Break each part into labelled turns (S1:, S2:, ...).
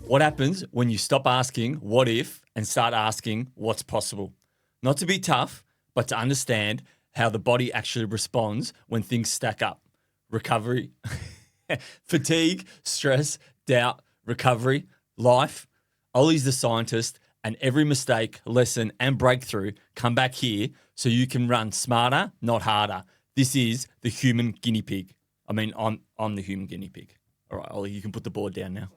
S1: What happens when you stop asking what if and start asking what's possible? Not to be tough, but to understand how the body actually responds when things stack up. Recovery, fatigue, stress, doubt, recovery, life. Ollie's the scientist, and every mistake, lesson, and breakthrough come back here so you can run smarter, not harder. This is the Human Guinea Pig. I'm the Human Guinea Pig. All right, Ollie, you can put the board down now.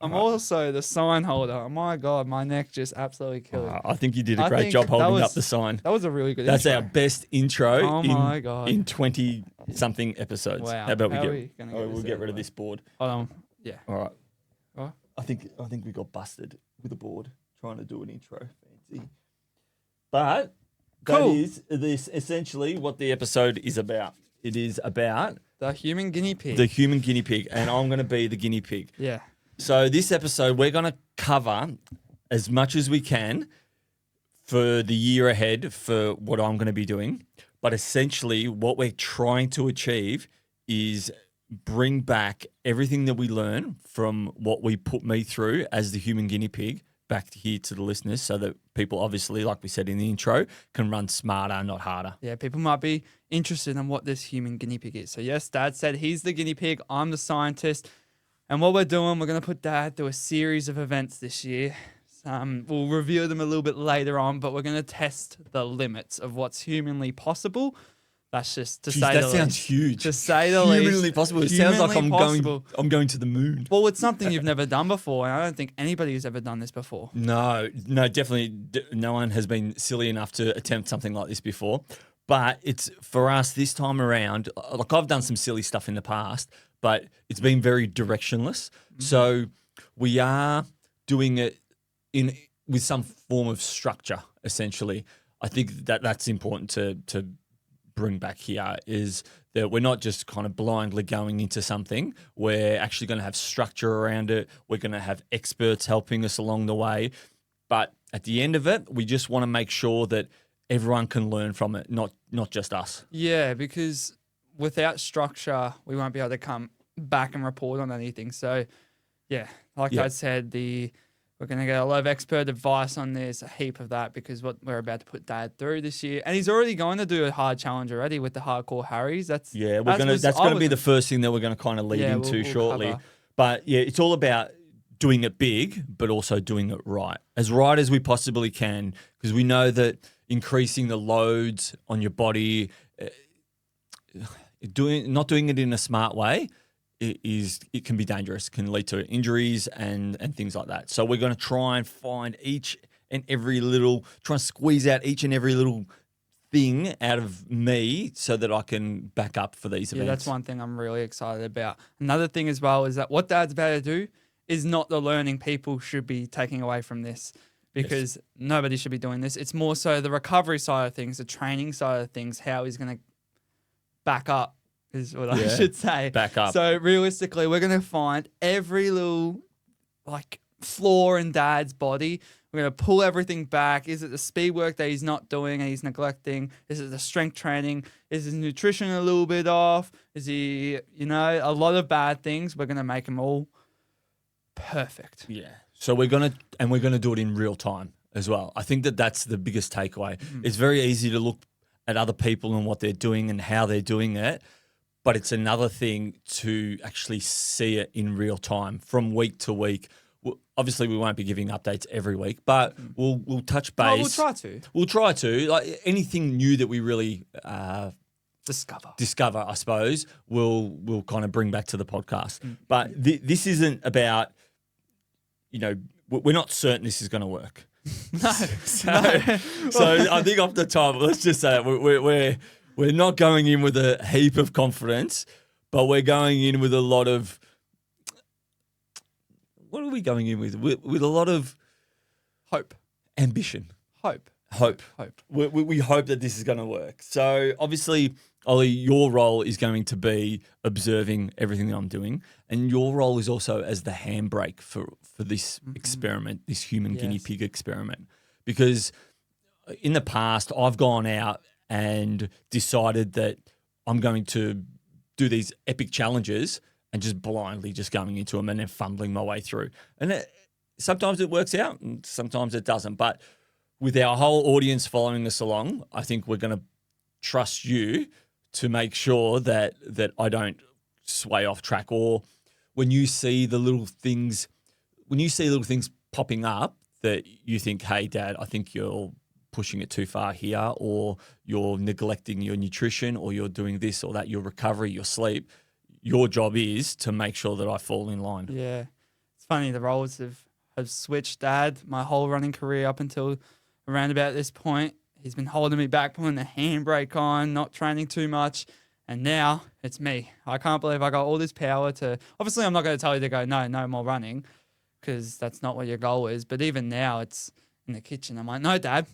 S2: I'm also the sign holder. Oh my God, my neck just absolutely killed it.
S1: I think you did a great job holding up the sign.
S2: That was a really good
S1: That's
S2: intro.
S1: our best intro
S2: my God.
S1: in 20-something episodes.
S2: Wow.
S1: How about
S2: we'll
S1: get rid of this board.
S2: Hold on. Yeah.
S1: All right.
S2: All right.
S1: I think we got busted with a board trying to do an intro. Fancy. But
S2: Cool.
S1: that is essentially what the episode is about. It is about
S2: The Human Guinea Pig.
S1: the Human Guinea Pig, and I'm going to be the guinea pig.
S2: Yeah.
S1: So this episode, we're going to cover as much as we can for the year ahead for what I'm going to be doing. But essentially what we're trying to achieve is bring back everything that we learn from what we put me through as the human guinea pig back here to the listeners so that people, obviously, like we said in the intro, can run smarter, not harder.
S2: Yeah, people might be interested in what this human guinea pig is. So yes, Dad said he's the guinea pig, I'm the scientist. And what we're doing, we're going to put Dad through a series of events this year. We'll review them a little bit later on, but we're going to test the limits of what's humanly possible. That's just to say the least.
S1: That sounds huge.
S2: To say the least.
S1: Humanly possible. It sounds like
S2: Humanly
S1: I'm going to the moon.
S2: Well, it's something you've never done before, and I don't think anybody has ever done this before.
S1: No, definitely no one has been silly enough to attempt something like this before. But it's for us this time around, like I've done some silly stuff in the past, but it's been very directionless. Mm-hmm. So we are doing it with some form of structure, essentially. I think that's important to bring back here is that we're not just kind of blindly going into something. We're actually going to have structure around it. We're going to have experts helping us along the way. But at the end of it, we just want to make sure that everyone can learn from it, not just us.
S2: Yeah, because without structure, we won't be able to come back and report on anything. So, yeah, like I said, we're going to get a lot of expert advice on this, a heap of that, because what we're about to put Dad through this year. And he's already going to do a hard challenge already with the hardcore Harrys. That's going to
S1: be the first thing that we're going to kind of lead into we'll shortly.
S2: Cover.
S1: But yeah, it's all about doing it big, but also doing it right as we possibly can, because we know that increasing the loads on your body, not doing it in a smart way, it can be dangerous, can lead to injuries and things like that. So we're going to try and find try and squeeze out each and every little thing out of me so that I can back up for these events.
S2: Yeah, that's one thing I'm really excited about. Another thing as well is that what Dad's about to do is not the learning people should be taking away from this, because nobody should be doing this. It's more so the recovery side of things, the training side of things, how he's going to back up is what I should say.
S1: Back up.
S2: So realistically, we're going to find every little flaw in Dad's body. We're going to pull everything back. Is it the speed work that he's not doing and he's neglecting? Is it the strength training? Is his nutrition a little bit off? Is he, a lot of bad things? We're going to make them all perfect.
S1: Yeah. So we're going to do it in real time as well. I think that's the biggest takeaway. Mm. It's very easy to look at other people and what they're doing and how they're doing it, but it's another thing to actually see it in real time from week to week. Obviously, we won't be giving updates every week, but we'll touch base.
S2: Oh, we'll try to.
S1: We'll try to. Like anything new that we really discover, I suppose, we'll kind of bring back to the podcast. Mm. But this isn't about, we're not certain this is going to work.
S2: No.
S1: So I think off the top, let's just say we're not going in with a heap of confidence, but we're going in with a lot of. What are we going in with? With a lot of
S2: hope,
S1: ambition,
S2: hope.
S1: We hope that this is going to work. So obviously, Ollie, your role is going to be observing everything that I'm doing, and your role is also as the handbrake for this experiment, this human guinea pig experiment, because in the past I've gone out and decided that I'm going to do these epic challenges and just blindly just going into them and then fumbling my way through. And sometimes it works out and sometimes it doesn't. But with our whole audience following us along, I think we're going to trust you to make sure that I don't sway off track, or when you see little things popping up that you think, hey, Dad, I think you're pushing it too far here, or you're neglecting your nutrition, or you're doing this or that, your recovery, your sleep. Your job is to make sure that I fall in line.
S2: Yeah. It's funny, the roles have switched. Dad, my whole running career up until around about this point, he's been holding me back, putting the handbrake on, not training too much. And now it's me. I can't believe I got all this power to... Obviously, I'm not going to tell you to go, no more running, because that's not what your goal is. But even now, it's in the kitchen. I'm like, no, Dad,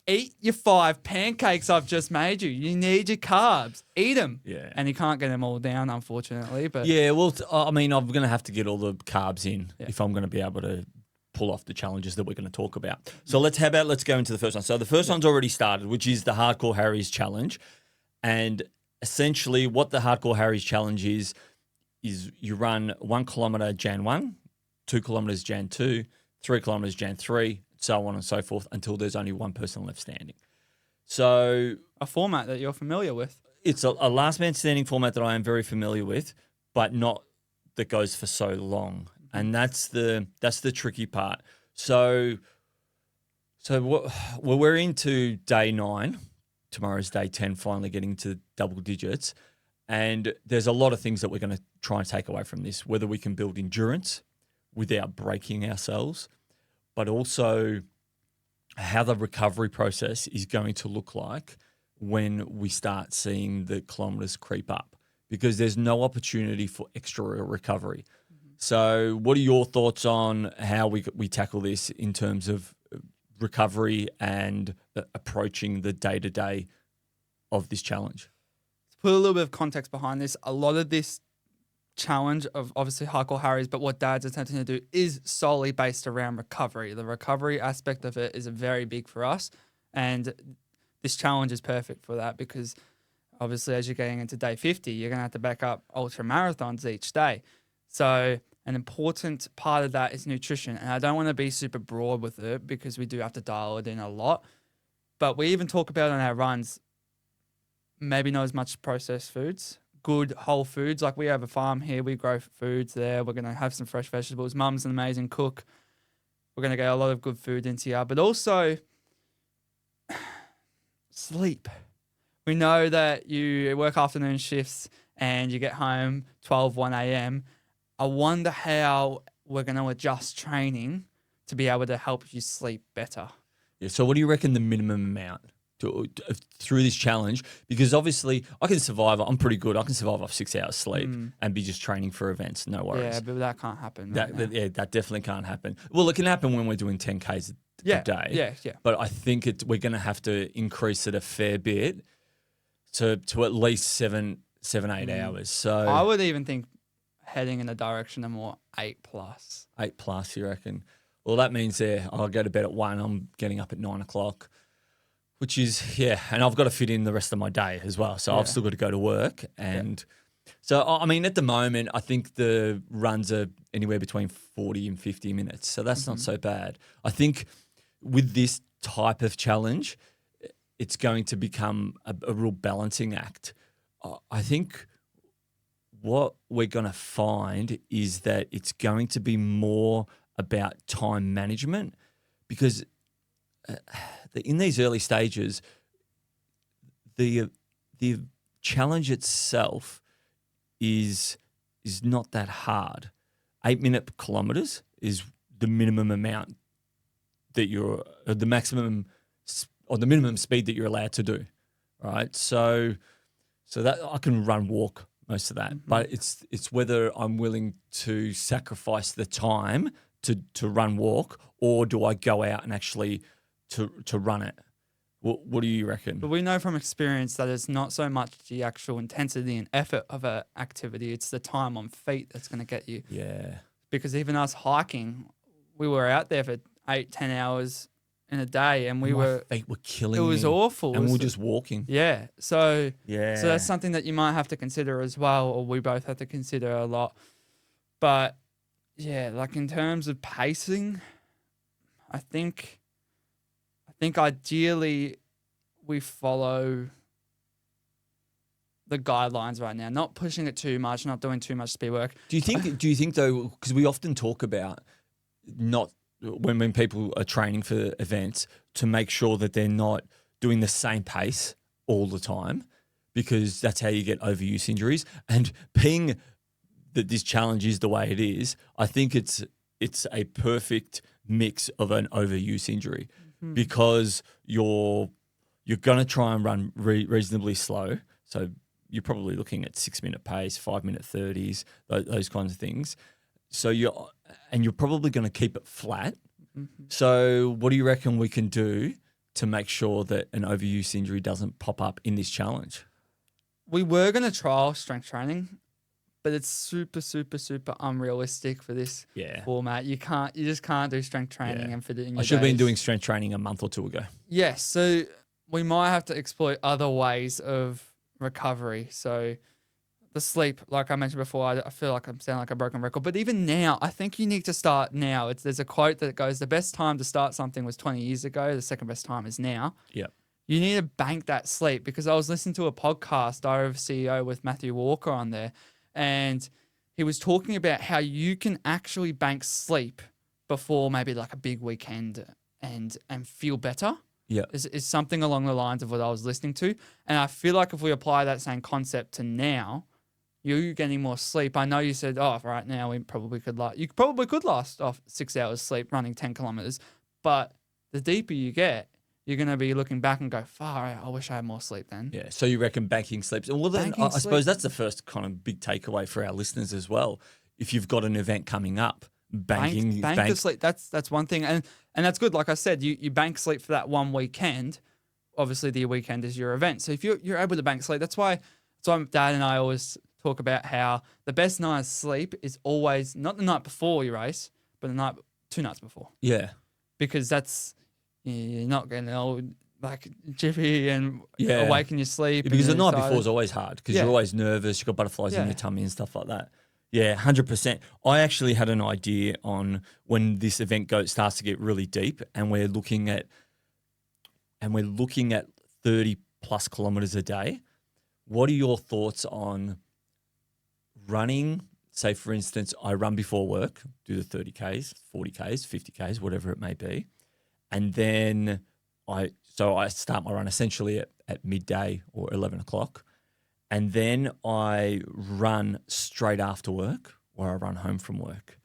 S2: eat your 5 pancakes I've just made you. You need your carbs. Eat them.
S1: Yeah.
S2: And he can't get them all down, unfortunately. But
S1: yeah, well, I mean, I'm going to have to get all the carbs in if I'm going to be able to pull off the challenges that we're going to talk about. So let's go into the first one. So the first one's already started, which is the Hardcore Harry's Challenge. And essentially what the Hardcore Harry's Challenge is you run 1 kilometre Jan 1, 2 kilometres Jan 2, 3 kilometres Jan 3, so on and so forth, until there's only one person left standing. So
S2: a format that you're familiar with.
S1: It's a last man standing format that I am very familiar with, but not that goes for so long. And that's the tricky part. So we're into day 9. Tomorrow's day 10, finally getting to double digits. And there's a lot of things that we're going to try and take away from this, whether we can build endurance without breaking ourselves, but also how the recovery process is going to look like when we start seeing the kilometres creep up, because there's no opportunity for extra recovery. So what are your thoughts on how we tackle this in terms of recovery and approaching the day-to-day of this challenge?
S2: To put a little bit of context behind this, a lot of this challenge of obviously Hardcore Harry's, but what Dad's attempting to do is solely based around recovery. The recovery aspect of it is very big for us, and this challenge is perfect for that, because obviously as you're getting into day 50, you're going to have to back up ultra marathons each day. So an important part of that is nutrition. And I don't want to be super broad with it because we do have to dial it in a lot. But we even talk about on our runs, maybe not as much processed foods, good whole foods. Like we have a farm here, we grow foods there. We're going to have some fresh vegetables. Mum's an amazing cook. We're going to get a lot of good food into here. But also sleep. We know that you work afternoon shifts and you get home 1 a.m. I wonder how we're going to adjust training to be able to help you sleep better.
S1: Yeah. So what do you reckon the minimum amount through this challenge? Because obviously I can survive. I'm pretty good. I can survive off 6 hours sleep and be just training for events. No worries.
S2: Yeah, but that can't happen.
S1: That definitely can't happen. Well, it can happen when we're doing 10Ks a day.
S2: Yeah.
S1: But I think we're going to have to increase it a fair bit to at least 7, 8 hours. So
S2: I would even think heading in the direction of more 8+.
S1: 8+, you reckon? Well, that means I'll go to bed at 1. I'm getting up at 9 o'clock, which is, and I've got to fit in the rest of my day as well. So I've still got to go to work. And so, I mean, at the moment, I think the runs are anywhere between 40 and 50 minutes. So that's not so bad. I think with this type of challenge, it's going to become a real balancing act. I think what we're going to find is that it's going to be more about time management, because in these early stages, the challenge itself is not that hard. 8-minute kilometers is the minimum amount that the maximum or the minimum speed that you're allowed to do, right? So that I can walk most of that, but it's whether I'm willing to sacrifice the time to run walk, or do I go out and actually to run it? What do you reckon?
S2: But we know from experience that it's not so much the actual intensity and effort of an activity, it's the time on feet that's going to get you.
S1: Yeah.
S2: Because even us hiking, we were out there for 8-10 hours in a day, and
S1: My feet were killing
S2: it
S1: me.
S2: was awful.
S1: And
S2: It
S1: we
S2: was
S1: were just walking.
S2: yeah. So
S1: Yeah.
S2: that's something that you might have to consider as well, or we both have to consider a lot. But yeah, like in terms of pacing, I think ideally we follow the guidelines right now, not pushing it too much, not doing too much speed work.
S1: Do you think though, because we often talk about not when people are training for events to make sure that they're not doing the same pace all the time, because that's how you get overuse injuries. And being that this challenge is the way it is, I think it's a perfect mix of an overuse injury because you're going to try and run reasonably slow. So you're probably looking at 6-minute pace, 5-minute 30s, those kinds of things. So you're probably going to keep it flat. So what do you reckon we can do to make sure that an overuse injury doesn't pop up in this challenge?
S2: We were going to trial strength training, but it's super, super, super unrealistic for this format. You just can't do strength training and fit it in your
S1: I should have been
S2: days.
S1: doing strength training a month or two ago.
S2: Yes, so we might have to exploit other ways of recovery. So the sleep, like I mentioned before, I feel like I'm sounding like a broken record. But even now, I think you need to start now. There's a quote that goes, the best time to start something was 20 years ago. The second best time is now.
S1: Yep.
S2: You need to bank that sleep, because I was listening to a podcast, Diary of a CEO, with Matthew Walker on there, and he was talking about how you can actually bank sleep before maybe like a big weekend and feel better.
S1: Yeah.
S2: Is something along the lines of what I was listening to. And I feel like if we apply that same concept to now, you're getting more sleep. I know you said, right now you probably could last off 6 hours sleep running 10 kilometers, but the deeper you get, you're going to be looking back and go, far out, I wish I had more sleep then.
S1: Yeah. So you reckon banking sleep? Well, then I suppose that's the first kind of big takeaway for our listeners as well. If you've got an event coming up, bank
S2: the sleep. That's one thing. And that's good. Like I said, you bank sleep for that one weekend. Obviously the weekend is your event. So if you're able to bank sleep, that's why Dad and I always talk about how the best night's sleep is always not the night before you race, but 2 nights before.
S1: Yeah.
S2: Because that's, you're not getting old, like jiffy and awake in your sleep.
S1: Because the night before is always hard because you're always nervous. You've got butterflies in your tummy and stuff like that. Yeah, 100%. I actually had an idea on when this event starts to get really deep, and we're looking at 30 plus kilometers a day. What are your thoughts on running? Say, for instance, I run before work, do the 30Ks, 40Ks, 50Ks, whatever it may be. And then I start my run essentially at midday or 11 o'clock. And then I run straight after work, or I run home from work.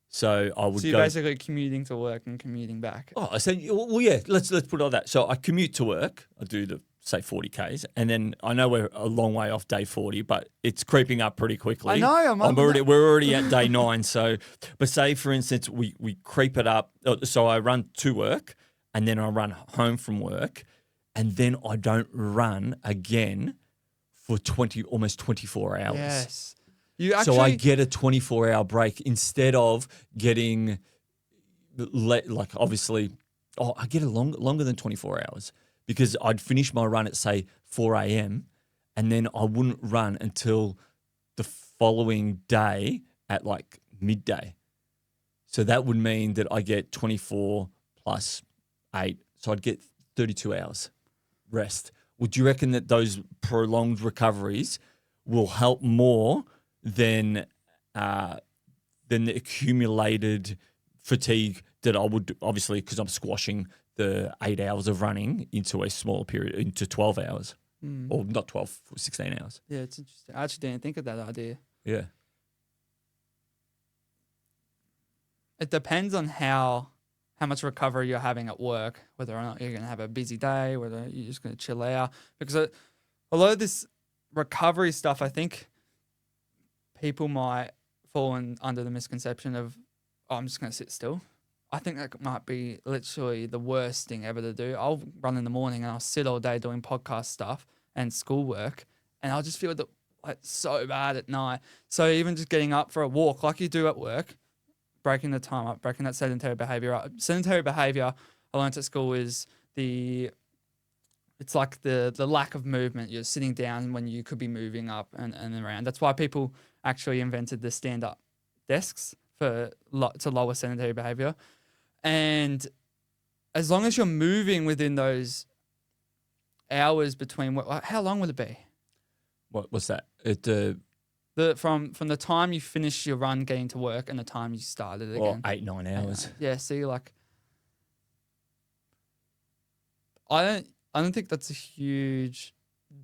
S1: So I would
S2: So you're basically commuting to work and commuting back.
S1: Oh, so well, yeah. Let's put it on that. So I commute to work. I do the 40Ks, and then I know we're a long way off day 40, but it's creeping up pretty quickly.
S2: I know.
S1: We're already at day 9. So, but say for instance we creep it up. So I run to work, and then I run home from work, and then I don't run again for almost 24 hours.
S2: Yes.
S1: So I get a 24-hour break instead of getting, like obviously, I get longer than 24 hours because I'd finish my run at, say, 4 a.m. and then I wouldn't run until the following day at like midday. So that would mean that I get 24 plus 8. So I'd get 32 hours rest. Would you reckon that those prolonged recoveries will help more than the accumulated fatigue that I would, obviously, because I'm squashing the 8 hours of running into a smaller period, into 12 hours, or not 12, 16 hours?
S2: Yeah, it's interesting. I actually didn't think of that idea.
S1: Yeah.
S2: It depends on how much recovery you're having at work, whether or not you're going to have a busy day, whether you're just going to chill out. Because a lot of this recovery stuff, I think people might fall under the misconception of, I'm just going to sit still. I think that might be literally the worst thing ever to do. I'll run in the morning and I'll sit all day doing podcast stuff and schoolwork, and I'll just feel so bad at night. So even just getting up for a walk like you do at work, breaking the time up, breaking that sedentary behavior up. Sedentary behavior, I learned at school is it's like the lack of movement. You're sitting down when you could be moving up and around. That's why people actually invented the stand-up desks to lower sedentary behavior. And as long as you're moving within those hours between, how long would it be?
S1: What's that?
S2: From the time you finish your run getting to work and the time you started again.
S1: 8-9 hours.
S2: Yeah, see, like, I don't think that's a huge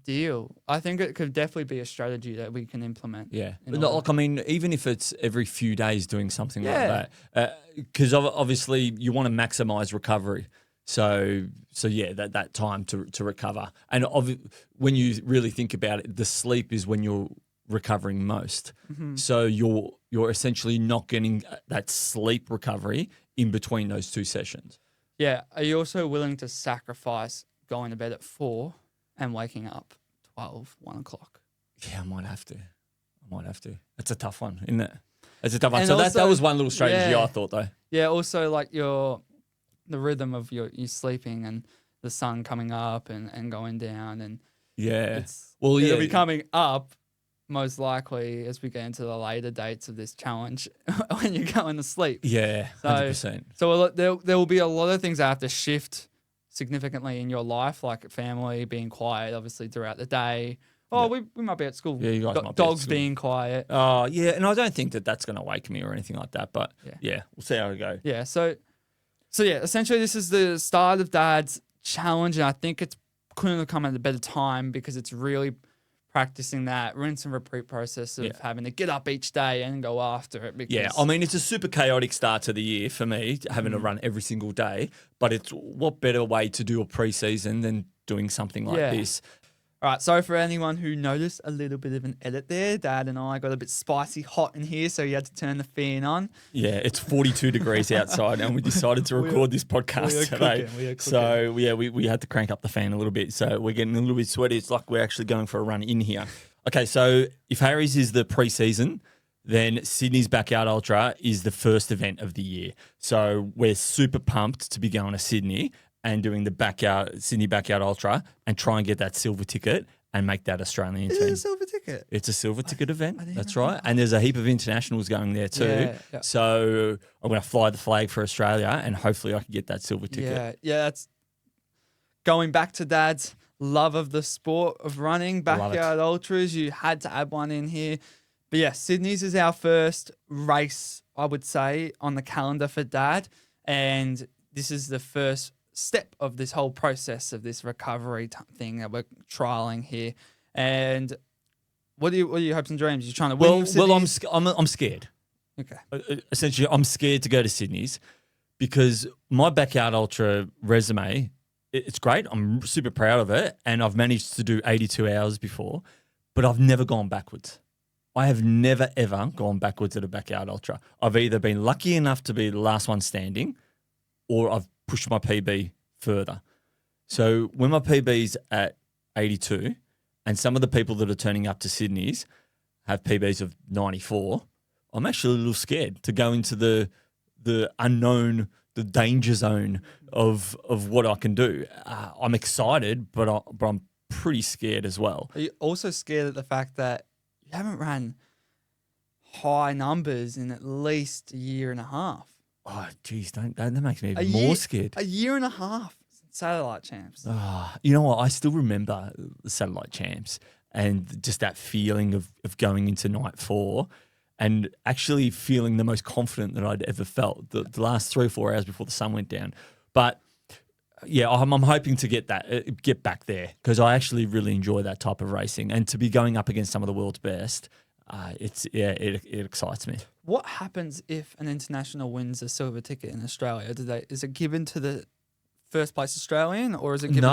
S2: deal. I think it could definitely be a strategy that we can implement.
S1: Yeah. Like, I mean, even if it's every few days doing something like that, because obviously you want to maximize recovery. So yeah, that time to recover. And when you really think about it, the sleep is when you're recovering most.
S2: Mm-hmm.
S1: So you're essentially not getting that sleep recovery in between those two sessions.
S2: Yeah. Are you also willing to sacrifice going to bed at 4 and waking up 12, 1 o'clock?
S1: Yeah, I might have to. It's a tough one, isn't it? It's a tough one.
S2: And
S1: So
S2: also,
S1: that was one little strategy I thought, though.
S2: Yeah, also like the rhythm of you sleeping and the sun coming up and going down, and it'll be coming up most likely as we get into the later dates of this challenge when you're going to sleep.
S1: Yeah, 100%.
S2: So there will be a lot of things that have to shift significantly in your life, like family, being quiet, obviously, throughout the day. Oh, we might be at school.
S1: Yeah, you guys might be at
S2: dogs
S1: school.
S2: being quiet.
S1: Oh, yeah, and I don't think that's going to wake me or anything like that, but yeah, we'll see how it goes.
S2: Yeah, so yeah, essentially this is the start of Dad's challenge, and I think it's couldn't have come at a better time because it's really practicing that rinse and repeat process of having to get up each day and go after it. Because
S1: I mean, it's a super chaotic start to the year for me, having to run every single day, but it's what better way to do a pre-season than doing something like this.
S2: All right, sorry for anyone who noticed a little bit of an edit there. Dad and I got a bit spicy hot in here, so you had to turn the fan on.
S1: Yeah, it's 42 degrees outside, and we decided to record this podcast today. So we had to crank up the fan a little bit. So we're getting a little bit sweaty. It's like we're actually going for a run in here. Okay, so if Harry's is the pre-season, then Sydney's Backyard Ultra is the first event of the year. So we're super pumped to be going to Sydney and doing the Sydney Backyard Ultra and try and get that silver ticket and make that Australian team.
S2: Is it a silver ticket?
S1: It's a silver ticket event. That's right. And there's a heap of internationals going there too. Yeah. So I'm going to fly the flag for Australia and hopefully I can get that silver ticket.
S2: Yeah, that's going back to Dad's love of the sport of running, Backyard Ultras. You had to add one in here. But yeah, Sydney's is our first race, I would say, on the calendar for Dad. And this is the first step of this whole process of this recovery thing that we're trialing here. And what are your hopes and dreams? You're trying to win Sydney's?
S1: I'm scared.
S2: Okay.
S1: Essentially, I'm scared to go to Sydney's because my Backyard Ultra resume, it's great. I'm super proud of it, and I've managed to do 82 hours before, but I've never gone backwards. I have never, ever gone backwards at a Backyard Ultra. I've either been lucky enough to be the last one standing or I've pushed my PB further. So when my PB's at 82 and some of the people that are turning up to Sydney's have PBs of 94, I'm actually a little scared to go into the unknown, the danger zone of what I can do. I'm excited, but I'm pretty scared as well.
S2: Are you also scared at the fact that you haven't run high numbers in at least a year and a half?
S1: Oh, geez, that makes me even more scared.
S2: A year and a half satellite champs.
S1: You know what? I still remember the satellite champs and just that feeling of going into night 4 and actually feeling the most confident that I'd ever felt the last 3 or 4 hours before the sun went down. But yeah, I'm hoping to get back there because I actually really enjoy that type of racing and to be going up against some of the world's best. It excites me.
S2: What happens if an international wins a silver ticket in Australia? Is it given to the first place Australian, or is it given?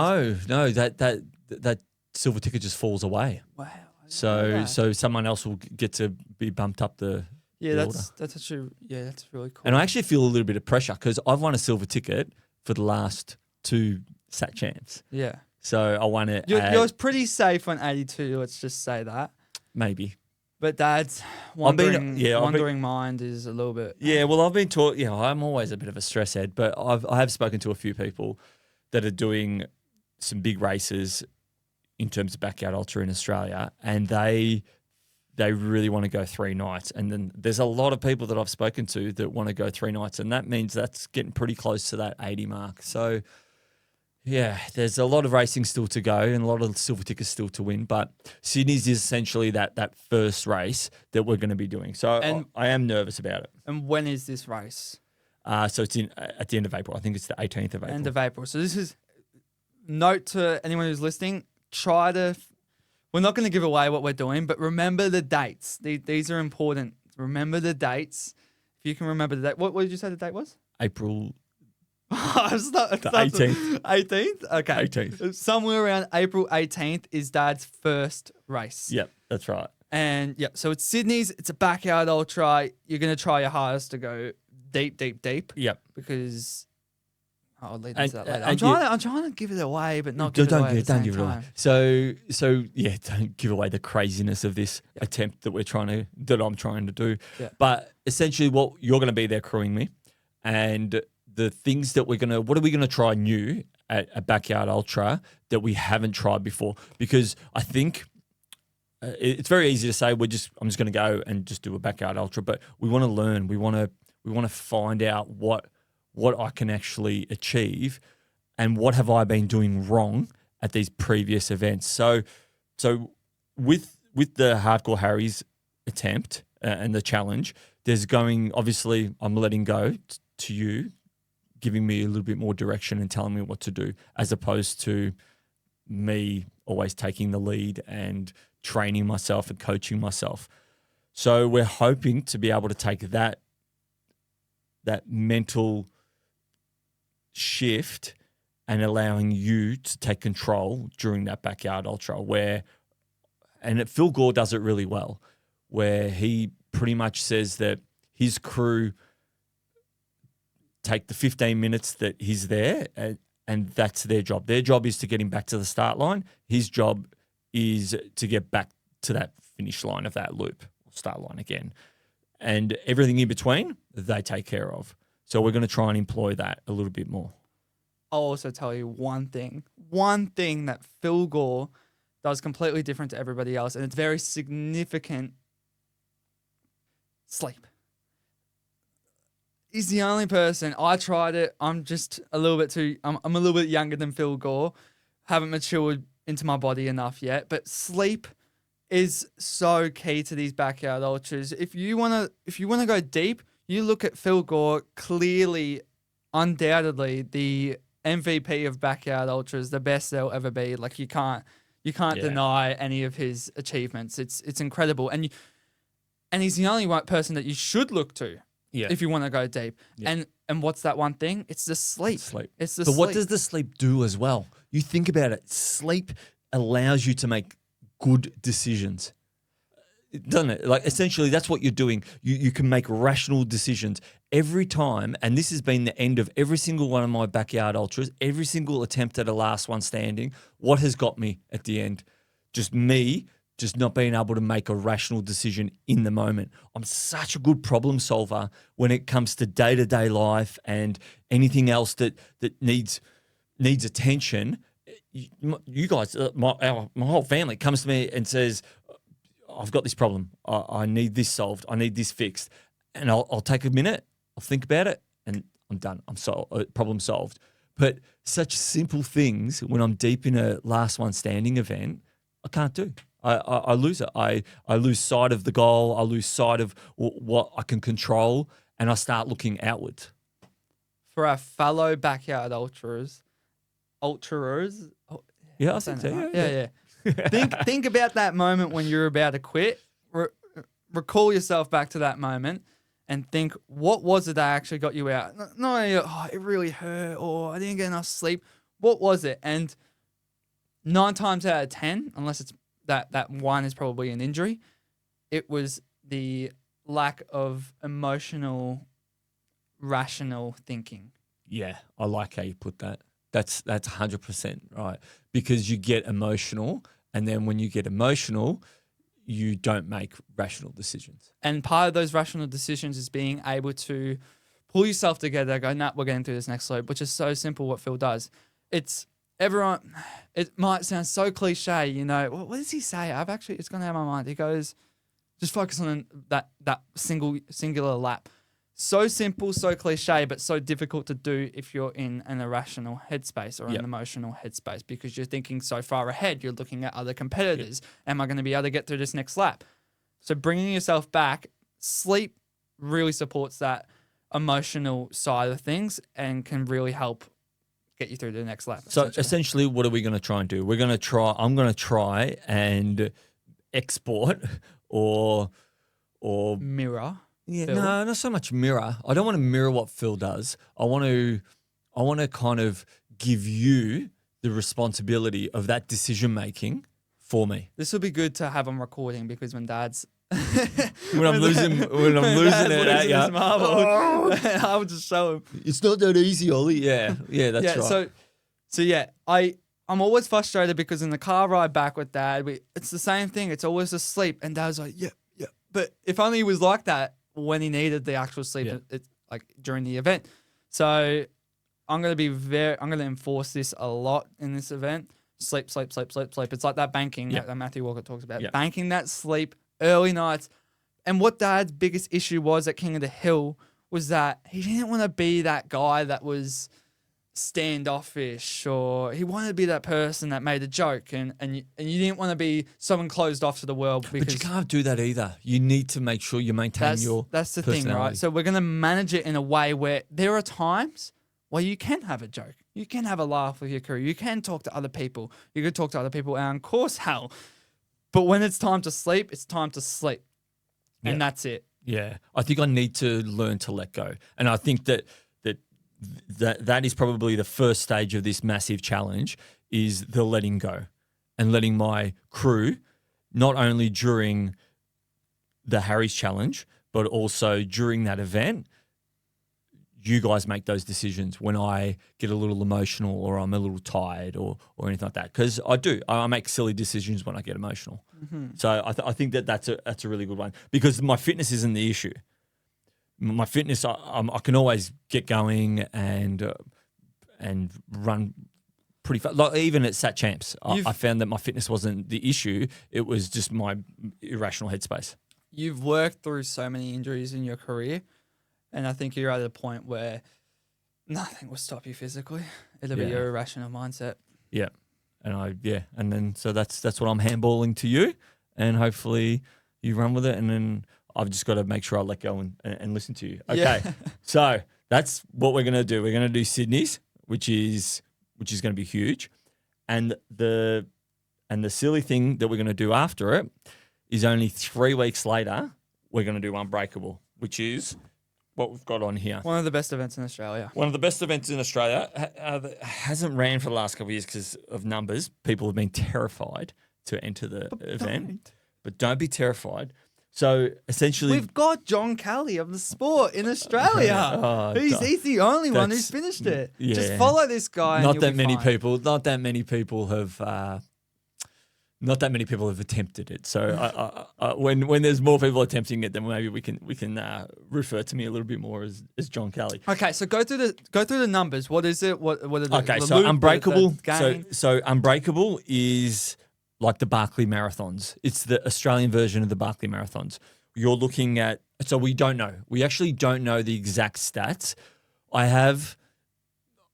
S1: No. That silver ticket just falls away.
S2: Wow.
S1: So someone else will get to be bumped up the.
S2: Yeah,
S1: the
S2: that's actually that's really cool.
S1: And I actually feel a little bit of pressure because I've won a silver ticket for the last 2 Sat champs.
S2: Yeah.
S1: So I won it.
S2: You're pretty safe on 82. Let's just say that.
S1: Maybe.
S2: But Dad's
S1: I've been-
S2: wandering,
S1: yeah, I've been-
S2: wandering mind is a little bit.
S1: Yeah, well, I've been taught. I'm always a bit of a stress head, but I have spoken to a few people that are doing some big races in terms of backyard ultra in Australia, and they really want to go 3 nights. And then there's a lot of people that I've spoken to that want to go 3 nights, and that means that's getting pretty close to that 80 mark. So yeah, there's a lot of racing still to go and a lot of silver tickets still to win. But Sydney's is essentially that first race that we're going to be doing. So
S2: And-
S1: I am nervous about it.
S2: And when is this race?
S1: So it's at the end of April. I think it's the 18th of April.
S2: End of April. So this is note to anyone who's listening. We're not going to give away what we're doing, but remember the dates. These are important. Remember the dates. If you can remember the date. What did you say the date was?
S1: April
S2: The
S1: 18th.
S2: 18th? Okay.
S1: 18th.
S2: Somewhere around April 18th is Dad's first race.
S1: Yep, that's right.
S2: And yeah, so it's Sydney's. It's a backyard ultra. You're going to try your hardest to go deep
S1: Yep.
S2: because I'll leave this
S1: And-
S2: out later.
S1: and
S2: I'm trying to give it away, but not give it away.
S1: Don't give it away. So yeah, don't give away the craziness of this attempt that I'm trying to do.
S2: Yeah.
S1: But essentially, what you're going to be there crewing me, and the things that what are we going to try new at a backyard ultra that we haven't tried before? Because I think it's very easy to say I'm just going to go and just do a backyard ultra, but we want to learn. We want to find out what I can actually achieve and what have I been doing wrong at these previous events. So with the Hardcore Harry's attempt and the challenge, obviously I'm letting go to you, giving me a little bit more direction and telling me what to do, as opposed to me always taking the lead and training myself and coaching myself. So we're hoping to be able to take that mental shift and allowing you to take control during that backyard ultra Phil Gore does it really well, where he pretty much says that his crew take the 15 minutes that he's there and that's their job. Their job is to get him back to the start line. His job is to get back to that finish line of that loop, start line again. And everything in between, they take care of. So we're going to try and employ that a little bit more.
S2: I'll also tell you one thing that Phil Gore does completely different to everybody else, and it's very significant. Sleep. He's the only person. I tried it. I'm just a little bit I'm a little bit younger than Phil Gore. Haven't matured into my body enough yet, but sleep is so key to these backyard ultras. If you wanna go deep, you look at Phil Gore, clearly, undoubtedly the MVP of backyard ultras, the best there'll ever be. Like you can't deny any of his achievements. It's incredible, and he's the only one person that you should look to if you want to go deep.
S1: Yeah.
S2: And what's that one thing? It's the sleep. It's the
S1: But
S2: sleep.
S1: what does the sleep do as well? You think about it. Sleep allows you to make good decisions, doesn't it? Like essentially, that's what you're doing. You can make rational decisions every time, and this has been the end of every single one of my backyard ultras. Every single attempt at a last one standing. What has got me at the end? Just not being able to make a rational decision in the moment. I'm such a good problem solver when it comes to day-to-day life and anything else that needs attention. You guys, my whole family comes to me and says, I've got this problem. I need this solved. I need this fixed. And I'll take a minute. I'll think about it and I'm done. Problem solved. But such simple things when I'm deep in a last one standing event, I can't do. I lose it. I lose sight of the goal. I lose sight of what I can control, and I start looking outward.
S2: For our fellow backyard ultras,
S1: Yeah, I think so.
S2: Yeah. Think about that moment when you're about to quit. Recall yourself back to that moment and think, what was it that actually got you out? No, it really hurt, or I didn't get enough sleep. What was it? And 9 times out of 10, unless it's that one is probably an injury, it was the lack of emotional, rational thinking.
S1: Yeah, I like how you put that. That's 100% right, because you get emotional, and then when you get emotional, you don't make rational decisions.
S2: And part of those rational decisions is being able to pull yourself together, go, nah, we're getting through this next slope, which is so simple what Phil does. It might sound so cliche, you know. What does he say? It's gone out of my mind. He goes, just focus on that singular lap. So simple, so cliche, but so difficult to do if you're in an irrational headspace or an emotional headspace, because you're thinking so far ahead. You're looking at other competitors. Am I going to be able to get through this next lap? So bringing yourself back, sleep really supports that emotional side of things and can really help get you through the next lap.
S1: So essentially, what are we going to try and do? I'm going to try and export or
S2: mirror.
S1: Yeah,
S2: Phil?
S1: no, not so much mirror. I don't want to mirror what Phil does. I want to kind of give you the responsibility of that decision making for me.
S2: This will be good to have on recording, because when Dad's
S1: when I'm losing it at you,
S2: marble, I would just show him.
S1: It's not that easy, Ollie. Yeah, that's right.
S2: So yeah, I'm always frustrated because in the car ride back with Dad, it's the same thing. It's always asleep, and Dad's like, yeah. But if only he was like that when he needed the actual sleep, like during the event. So I'm going to enforce this a lot in this event. Sleep. It's like that banking that Matthew Walker talks about.
S1: Yeah.
S2: Banking that sleep, early nights. And what Dad's biggest issue was at King of the Hill was that he didn't want to be that guy that was standoffish, or he wanted to be that person that made a joke, and you didn't want to be someone closed off to the world. Because
S1: but you can't do that either. You need to make sure you maintain
S2: that's the thing, right? So we're going to manage it in a way where there are times where you can have a joke, you can have a laugh with your crew, you can talk to other people, you can talk to other people, and of course, hell. But when it's time to sleep, it's time to sleep, and that's it.
S1: Yeah, I think I need to learn to let go, and I think that is probably the first stage of this massive challenge, is the letting go and letting my crew, not only during the Harry's challenge, but also during that event, you guys make those decisions when I get a little emotional or I'm a little tired or anything like that. Because I make silly decisions when I get emotional. Mm-hmm. So I think that's a really good one, because my fitness isn't the issue. My fitness, I can always get going and run pretty fast. Like even at Sat Champs, I found that my fitness wasn't the issue. It was just my irrational headspace.
S2: You've worked through so many injuries in your career, and I think you're at a point where nothing will stop you physically. It'll be your irrational mindset. Yeah.
S1: And then so that's what I'm handballing to you, and hopefully you run with it, and then I've just got to make sure I let go and listen to you. Okay, so that's what we're going to do. We're going to do Sydney's, which is going to be huge. And the silly thing that we're going to do after it is only 3 weeks later, we're going to do Unbreakable, which is what we've got on here.
S2: One of the best events in Australia.
S1: One of the best events in Australia. Hasn't ran for the last couple of years because of numbers. People have been terrified to enter the event. But don't be terrified. So essentially,
S2: we've got John Kelly of the sport in Australia. He's the only one who's finished it. Yeah. Just follow this guy.
S1: Not that many people have attempted it. So when there's more people attempting it, then maybe we can refer to me a little bit more as John Kelly.
S2: Okay, so go through the numbers. What is it? What are the
S1: okay? So Unbreakable. So Unbreakable is like the Barkley Marathons. It's the Australian version of the Barkley Marathons. You're looking at, so we don't know. We actually don't know the exact stats. I have,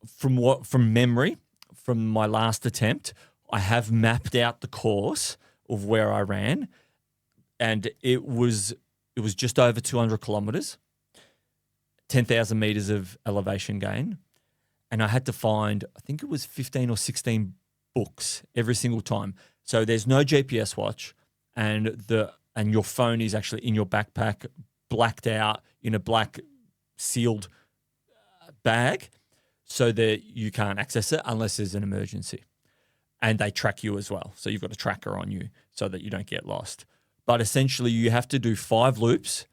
S1: from memory, from my last attempt, I have mapped out the course of where I ran, and it was just over 200 kilometers, 10,000 meters of elevation gain, and I had to find, I think it was 15 or 16 books every single time. So there's no GPS watch, and your phone is actually in your backpack, blacked out in a black sealed bag, so that you can't access it unless there's an emergency. And they track you as well, so you've got a tracker on you so that you don't get lost. But essentially, you have to do 5 loops,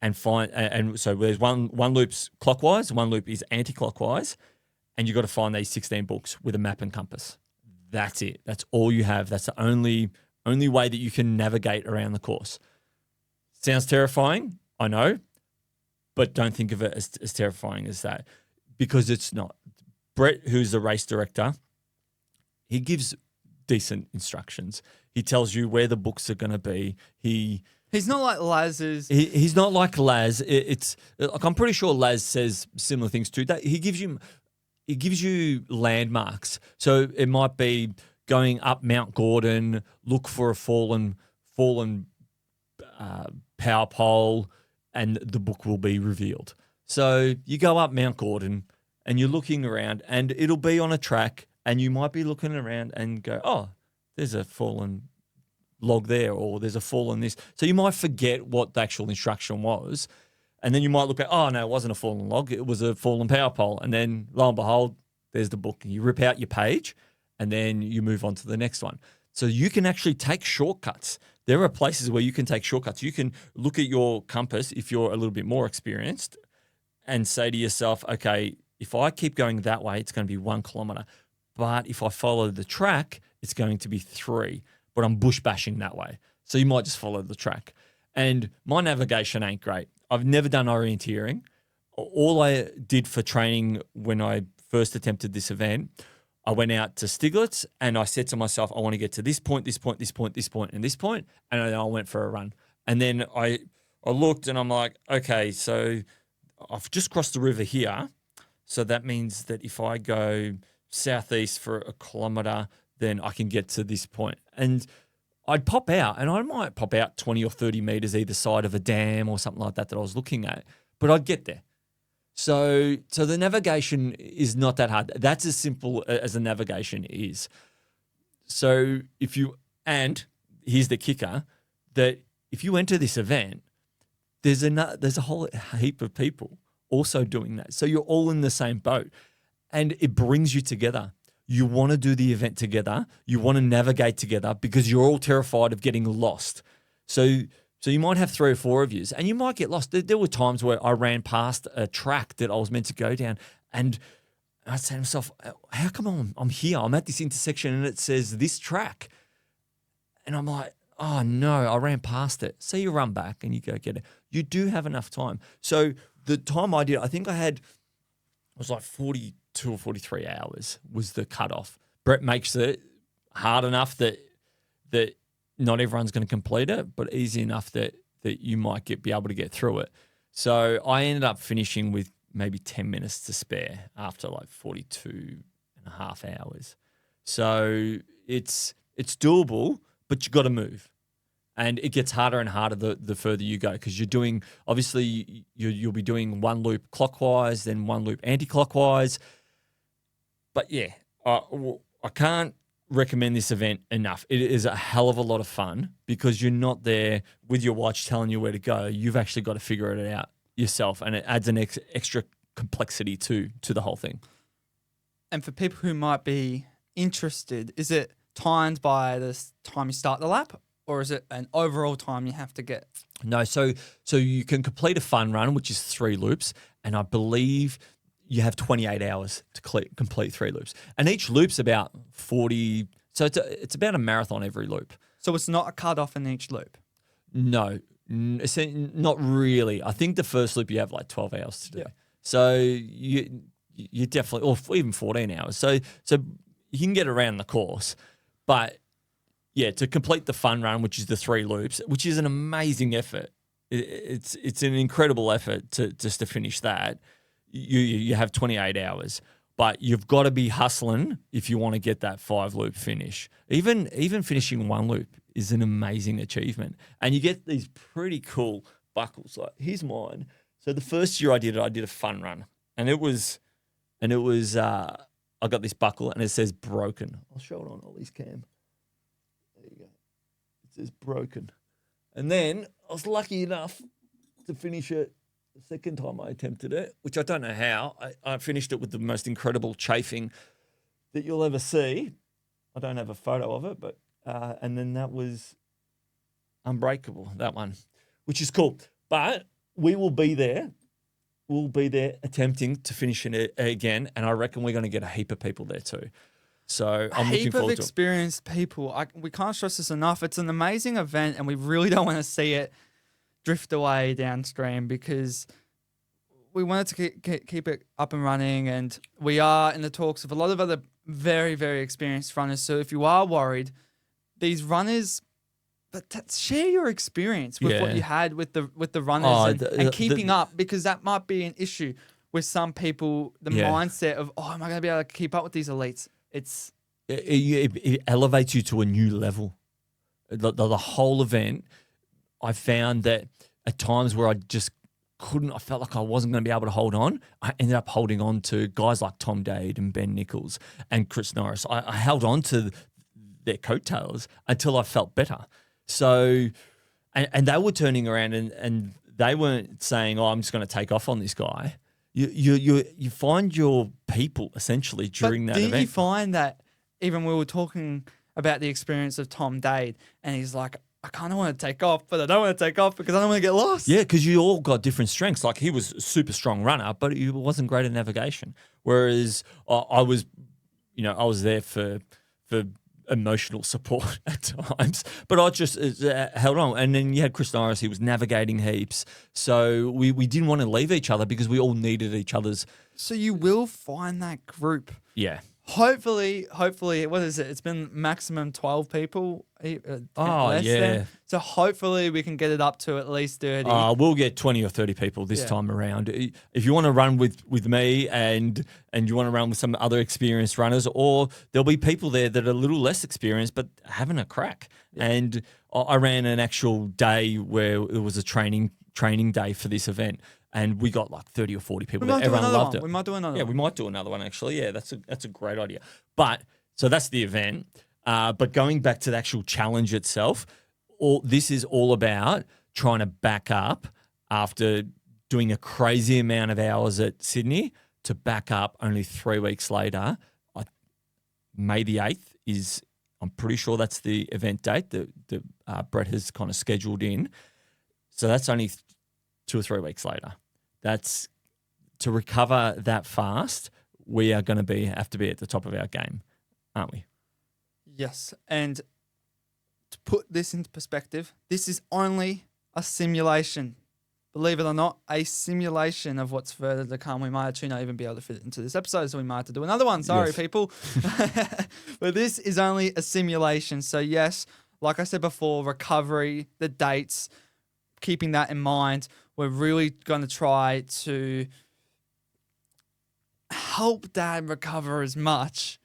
S1: and so there's one loop's clockwise, one loop is anti-clockwise, and you've got to find these 16 books with a map and compass. That's it. That's all you have. That's the only only way that you can navigate around the course. Sounds terrifying, I know, but don't think of it as terrifying as that, because it's not. Brett, who's the race director, he gives decent instructions. He tells you where the books are going to be.
S2: He's not like Laz's.
S1: He's not like Laz. It's like, I'm pretty sure Laz says similar things too. That he gives you landmarks. So it might be going up Mount Gordon, look for a fallen power pole, and the book will be revealed. So you go up Mount Gordon and you're looking around, and it'll be on a track, and you might be looking around and go, oh, there's a fallen log there, or there's a fallen this. So you might forget what the actual instruction was. And then you might look at, oh, no, it wasn't a fallen log. It was a fallen power pole. And then lo and behold, there's the book. You rip out your page and then you move on to the next one. So you can actually take shortcuts. There are places where you can take shortcuts. You can look at your compass if you're a little bit more experienced and say to yourself, okay, if I keep going that way, it's going to be 1 kilometer. But if I follow the track, it's going to be 3. But I'm bush bashing that way. So you might just follow the track. And my navigation ain't great. I've never done orienteering. All I did for training when I first attempted this event, I went out to Stiglitz and I said to myself, I want to get to this point, this point, this point, this point, and this point. And then I went for a run. And then I looked and I'm like, okay, so I've just crossed the river here. So that means that if I go southeast for a kilometer, then I can get to this point. And I'd pop out, and I might pop out 20 or 30 meters either side of a dam or something like that I was looking at, but I'd get there. So the navigation is not that hard. That's as simple as the navigation is. So and here's the kicker, that if you enter this event, there's a whole heap of people also doing that. So you're all in the same boat, and it brings you together. You want to do the event together. You want to navigate together because you're all terrified of getting lost. So you might have 3 or 4 of you, and you might get lost. There were times where I ran past a track that I was meant to go down, and I'd say to myself, how come I'm here? I'm at this intersection, and it says this track. And I'm like, oh, no, I ran past it. So you run back, and you go get it. You do have enough time. So the time I did, I think it was like 42 or 43 hours was the cutoff. Brett makes it hard enough that not everyone's going to complete it, but easy enough that you might be able to get through it. So I ended up finishing with maybe 10 minutes to spare after like 42 and a half hours. So it's doable, but you got to move. And it gets harder and harder the further you go, because you're doing, obviously, you'll be doing 1 loop clockwise, then 1 loop anti-clockwise. But yeah, I can't recommend this event enough. It is a hell of a lot of fun because you're not there with your watch telling you where to go. You've actually got to figure it out yourself, and it adds an extra complexity to the whole thing.
S2: And for people who might be interested, is it timed by the time you start the lap? Or is it an overall time you have to get?
S1: No, so you can complete a fun run, which is 3 loops, and I believe you have 28 hours to complete 3 loops. And each loop's about 40, so it's about a marathon every loop.
S2: So it's not a cut-off in each loop?
S1: No, not really. I think the first loop you have like 12 hours to do.
S2: Yeah.
S1: So you definitely, or even 14 hours. So you can get around the course, but yeah, to complete the fun run, which is the 3 loops, which is an amazing effort. It's an incredible effort to finish that. You have 28 hours, but you've got to be hustling if you want to get that 5 loop finish. Even finishing 1 loop is an amazing achievement, and you get these pretty cool buckles. Like here's mine. So the first year I did a fun run, and it was I got this buckle and it says broken. I'll show it on Ollie's cam. There you go. It says broken. And then I was lucky enough to finish it the second time I attempted it, which I don't know how. I finished it with the most incredible chafing that you'll ever see. I don't have a photo of it, but and then that was unbreakable, that one, which is cool. But we will be there. We'll be there attempting to finish it again, and I reckon we're going to get a heap of people there too. So I'm looking
S2: Heap of
S1: forward to it.
S2: experienced people. We can't stress this enough. It's an amazing event, and we really don't want to see it drift away downstream because we wanted to keep it up and running, and we are in the talks of a lot of other very, very experienced runners. So if you are worried, these runners, share your experience with what
S1: Yeah.
S2: you had with the runners and keeping
S1: the-
S2: up, because that might be an issue with some people. The
S1: Yeah.
S2: mindset of, oh, am I going to be able to keep up with these elites? It's
S1: It elevates you to a new level. The whole event, I found that at times where I just couldn't, I felt like I wasn't going to be able to hold on. I ended up holding on to guys like Tom Dade and Ben Nichols and Chris Norris. I held on to their coattails until I felt better. So, and they were turning around and they weren't saying, "Oh, I'm just going to take off on this guy." You find your people essentially during that
S2: Did
S1: event.
S2: you find that even we were talking about the experience of Tom Dade, and he's like, I kind of want to take off, but I don't want to take off because I don't want to get lost.
S1: Yeah, because you all got different strengths. Like he was a super strong runner, but he wasn't great at navigation. Whereas I was, I was there for emotional support at times, but I just held on. And then you had Chris Norris, he was navigating heaps. So we didn't want to leave each other because we all needed each other's.
S2: So you will find that group.
S1: Yeah.
S2: Hopefully, what is it? It's been maximum 12 people. Less
S1: yeah.
S2: than. So hopefully we can get it up to at least 30.
S1: We'll get 20 or 30 people this time around. If you want to run with me and you want to run with some other experienced runners, or there'll be people there that are a little less experienced but having a crack. Yeah. And I ran an actual day where it was a training day for this event. And we got like 30 or 40 people. Everyone loved it.
S2: We might do another one.
S1: Yeah, we might do another one actually. Yeah, that's a great idea. But so that's the event. But going back to the actual challenge itself, this is all about trying to back up after doing a crazy amount of hours at Sydney to back up only 3 weeks later. May the 8th is, I'm pretty sure that's the event date that Brett has kind of scheduled in. So that's only 2 or 3 weeks later. That's to recover that fast. We are going to have to be at the top of our game, aren't we?
S2: Yes. And to put this into perspective, this is only a simulation. Believe it or not, a simulation of what's further to come. We might actually not even be able to fit it into this episode, so we might have to do another one. Sorry, people. But this is only a simulation. So yes, like I said before, recovery, the dates, keeping that in mind, we're really going to try to help Dad recover as much.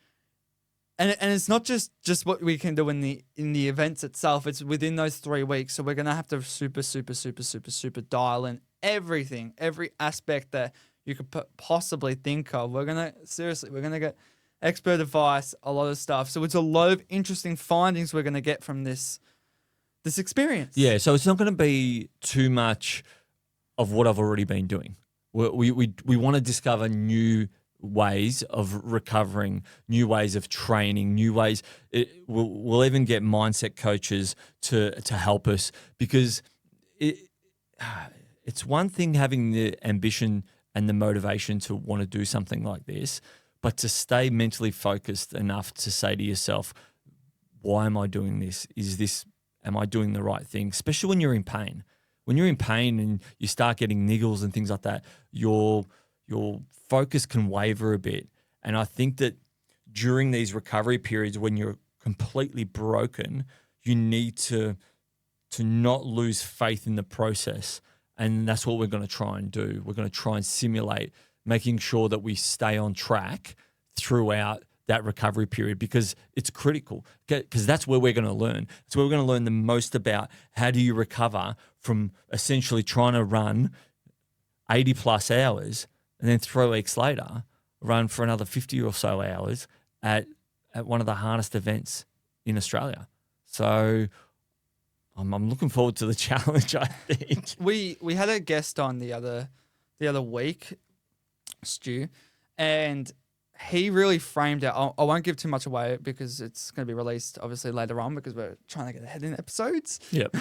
S2: And it's not just what we can do in the events itself. It's within those 3 weeks. So we're going to have to super dial in everything, every aspect that you could possibly think of. We're going to get expert advice, a lot of stuff. So it's a lot of interesting findings we're going to get from this experience.
S1: Yeah, so it's not going to be too much of what I've already been doing. We want to discover new ways of recovering, new ways of training, new ways. We'll even get mindset coaches to help us, because it's one thing having the ambition and the motivation to want to do something like this, but to stay mentally focused enough to say to yourself, why am I doing this? Am I doing the right thing? Especially when you're in pain. When you're in pain and you start getting niggles and things like that, your focus can waver a bit. And I think that during these recovery periods when you're completely broken, you need to not lose faith in the process. And that's what we're going to try and do. We're going to try and simulate making sure that we stay on track throughout that recovery period, because it's critical, because that's where we're going to learn. It's where we're going to learn the most about how do you recover from essentially trying to run 80 plus hours and then 3 weeks later run for another 50 or so hours at one of the hardest events in Australia. So I'm looking forward to the challenge, I think.
S2: We had a guest on the other week, Stu, and he really framed it. I won't give too much away because it's going to be released obviously later on, because we're trying to get ahead in episodes.
S1: Yep.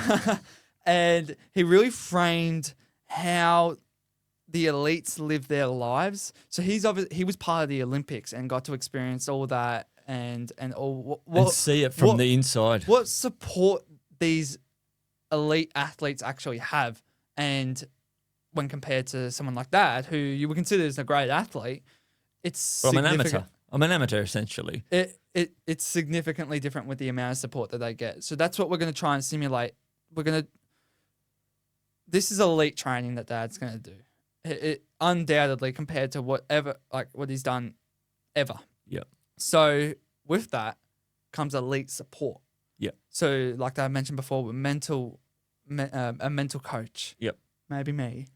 S2: And he really framed how the elites live their lives. So he was part of the Olympics and got to experience all that and all
S1: and see it from the inside.
S2: What support these elite athletes actually have, and when compared to someone like that, who you would consider as a great athlete, it's
S1: I'm an amateur. I'm an amateur, essentially.
S2: It's significantly different with the amount of support that they get. So that's what we're going to try and simulate. This is elite training that Dad's going to do. It undoubtedly compared to what he's done ever.
S1: Yep.
S2: So with that comes elite support.
S1: Yep.
S2: So like I mentioned before, a mental coach.
S1: Yep.
S2: Maybe me.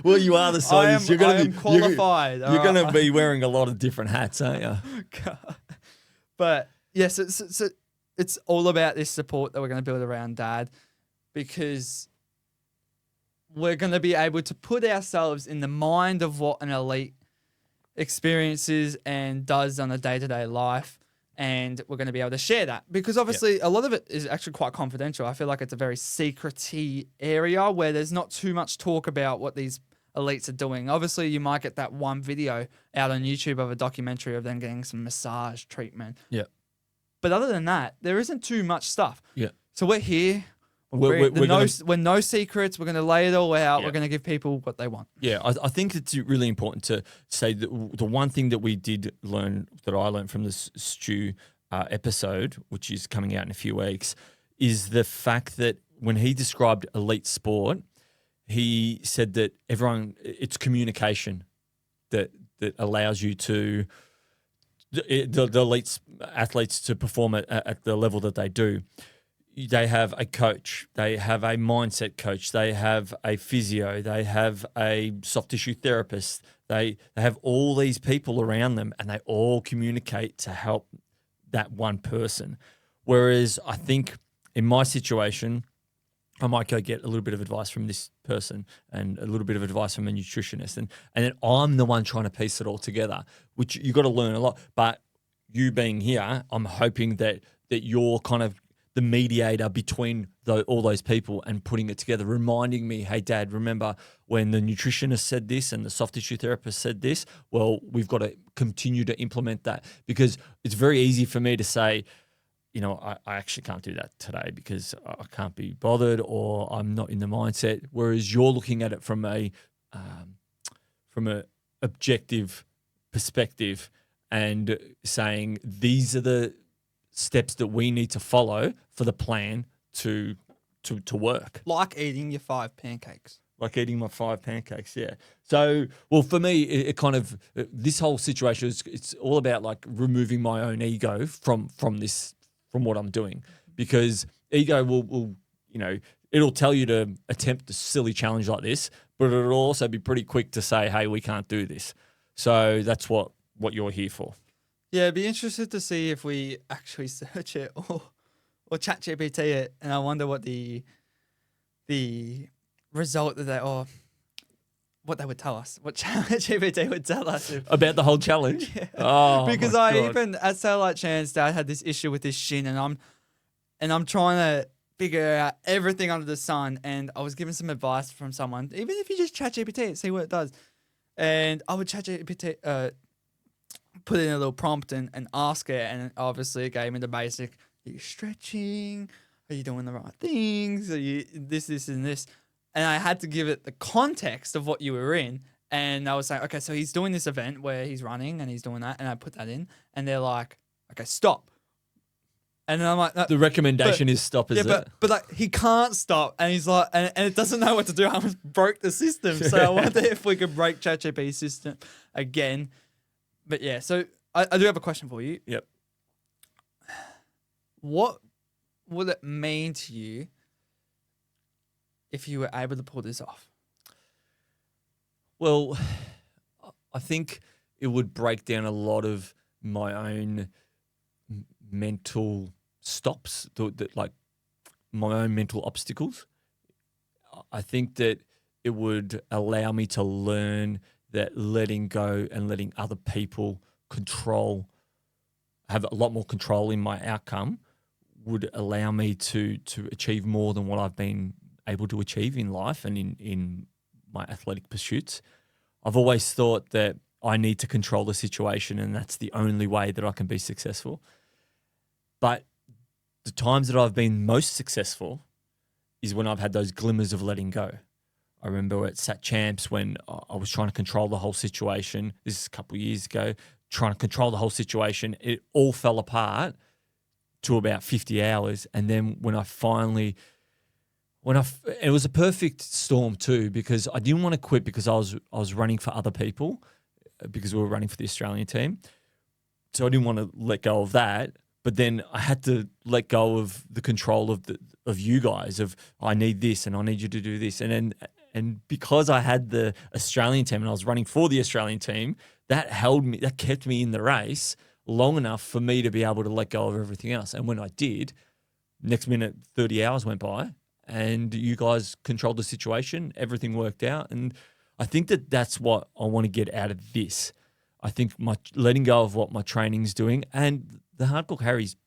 S1: Well, you are the scientist.
S2: I am qualified.
S1: You're going to be wearing a lot of different hats, aren't you?
S2: But yes, it's all about this support that we're going to build around Dad, because we're going to be able to put ourselves in the mind of what an elite experiences and does on a day-to-day life. And we're going to be able to share that, because obviously a lot of it is actually quite confidential. I feel like it's a very secret-y area where there's not too much talk about what these elites are doing. Obviously, you might get that one video out on YouTube of a documentary of them getting some massage treatment.
S1: Yeah.
S2: But other than that, there isn't too much stuff.
S1: Yeah.
S2: So we're here.
S1: We're
S2: no secrets. We're going to lay it all out.
S1: Yeah.
S2: We're going to give people what they want.
S1: Yeah, I think it's really important to say that the one thing that we did learn, that I learned from this Stu episode, which is coming out in a few weeks, is the fact that when he described elite sport, he said that it's communication that allows you to the elite athletes to perform at the level that they do. They have a coach, they have a mindset coach, they have a physio, they have a soft tissue therapist, they have all these people around them, and they all communicate to help that one person. Whereas I think in my situation, I might go get a little bit of advice from this person and a little bit of advice from a nutritionist, and then I'm the one trying to piece it all together, which you've got to learn a lot. But you being here, I'm hoping that you're kind of the mediator between all those people and putting it together, reminding me, hey, Dad, remember when the nutritionist said this and the soft tissue therapist said this? Well, we've got to continue to implement that, because it's very easy for me to say, you know, I actually can't do that today because I can't be bothered or I'm not in the mindset. Whereas you're looking at it from a objective perspective and saying these are the steps that we need to follow for the plan to work.
S2: Like eating your 5 pancakes.
S1: Like eating my 5 pancakes, yeah. So, well, for me, it kind of this whole situation it's all about like removing my own ego from what I'm doing, because ego will it'll tell you to attempt a silly challenge like this, but it'll also be pretty quick to say, hey, we can't do this. So that's what you're here for.
S2: Yeah, I'd be interested to see if we actually search it or ChatGPT it, and I wonder what the result that what they would tell us, what ChatGPT would tell us
S1: about the whole challenge.
S2: Yeah.
S1: Oh,
S2: because even at Satellite Chance, Dad had this issue with his shin, and I'm trying to figure out everything under the sun, and I was given some advice from someone, even if you just ChatGPT it, see what it does, and I would ChatGPT put in a little prompt and ask it, and obviously it gave me the basic: are you stretching? Are you doing the right things? Are you this, and this? And I had to give it the context of what you were in. And I was saying, okay, so he's doing this event where he's running and he's doing that. And I put that in. And they're like, okay, stop. And then I'm like, no,
S1: the recommendation is stop, is it?
S2: But like, he can't stop. And he's like, and it doesn't know what to do. I almost broke the system. So I wonder if we could break ChatGPT's system again. But yeah, so I do have a question for you.
S1: Yep.
S2: What would it mean to you if you were able to pull this off?
S1: Well, I think it would break down a lot of my own mental stops, like my own mental obstacles. I think that it would allow me to learn that letting go and letting other people have a lot more control in my outcome would allow me to achieve more than what I've been able to achieve in life and in my athletic pursuits. I've always thought that I need to control the situation, and that's the only way that I can be successful. But the times that I've been most successful is when I've had those glimmers of letting go. I remember at Sat Champs when I was trying to control the whole situation. This is a couple of years ago, trying to control the whole situation. It all fell apart to about 50 hours. And then when I finally, it was a perfect storm too, because I didn't want to quit because I was running for other people, because we were running for the Australian team. So I didn't want to let go of that. But then I had to let go of the control of you guys, of I need this and I need you to do this. And because I had the Australian team and I was running for the Australian team, that kept me in the race long enough for me to be able to let go of everything else. And when I did, next minute, 30 hours went by and you guys controlled the situation. Everything worked out. And I think that that's what I want to get out of this. I think my letting go of what my training's doing, and the Hardcore Harry's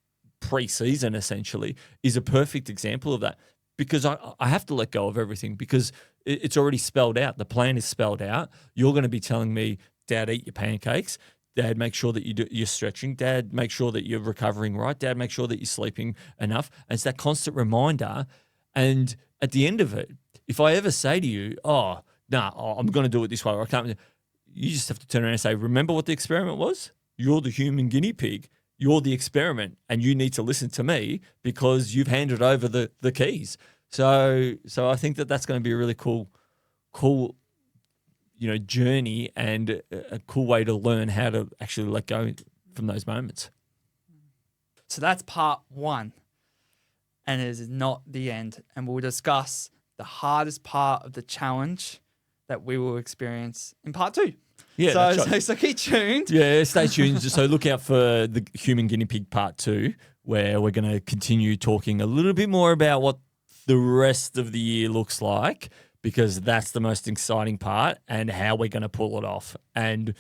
S1: pre-season essentially is a perfect example of that, because I have to let go of everything because it's already spelled out. The plan is spelled out. You're going to be telling me, Dad, eat your pancakes. Dad, make sure that you're stretching. Dad, make sure that you're recovering right. Dad, make sure that you're sleeping enough. And it's that constant reminder. And at the end of it, if I ever say to you, I'm going to do it this way, or I can't, you just have to turn around and say, remember what the experiment was? You're the human guinea pig. You're the experiment, and you need to listen to me because you've handed over the keys. So I think that that's going to be a really cool, journey, and a cool way to learn how to actually let go from those moments.
S2: So that's part one, and it is not the end. And we'll discuss the hardest part of the challenge that we will experience in part two.
S1: Yeah, that's right.
S2: So keep tuned.
S1: Yeah, stay tuned. So look out for the Human Guinea Pig part 2, where we're going to continue talking a little bit more about what the rest of the year looks like, because that's the most exciting part, and how we're going to pull it off. And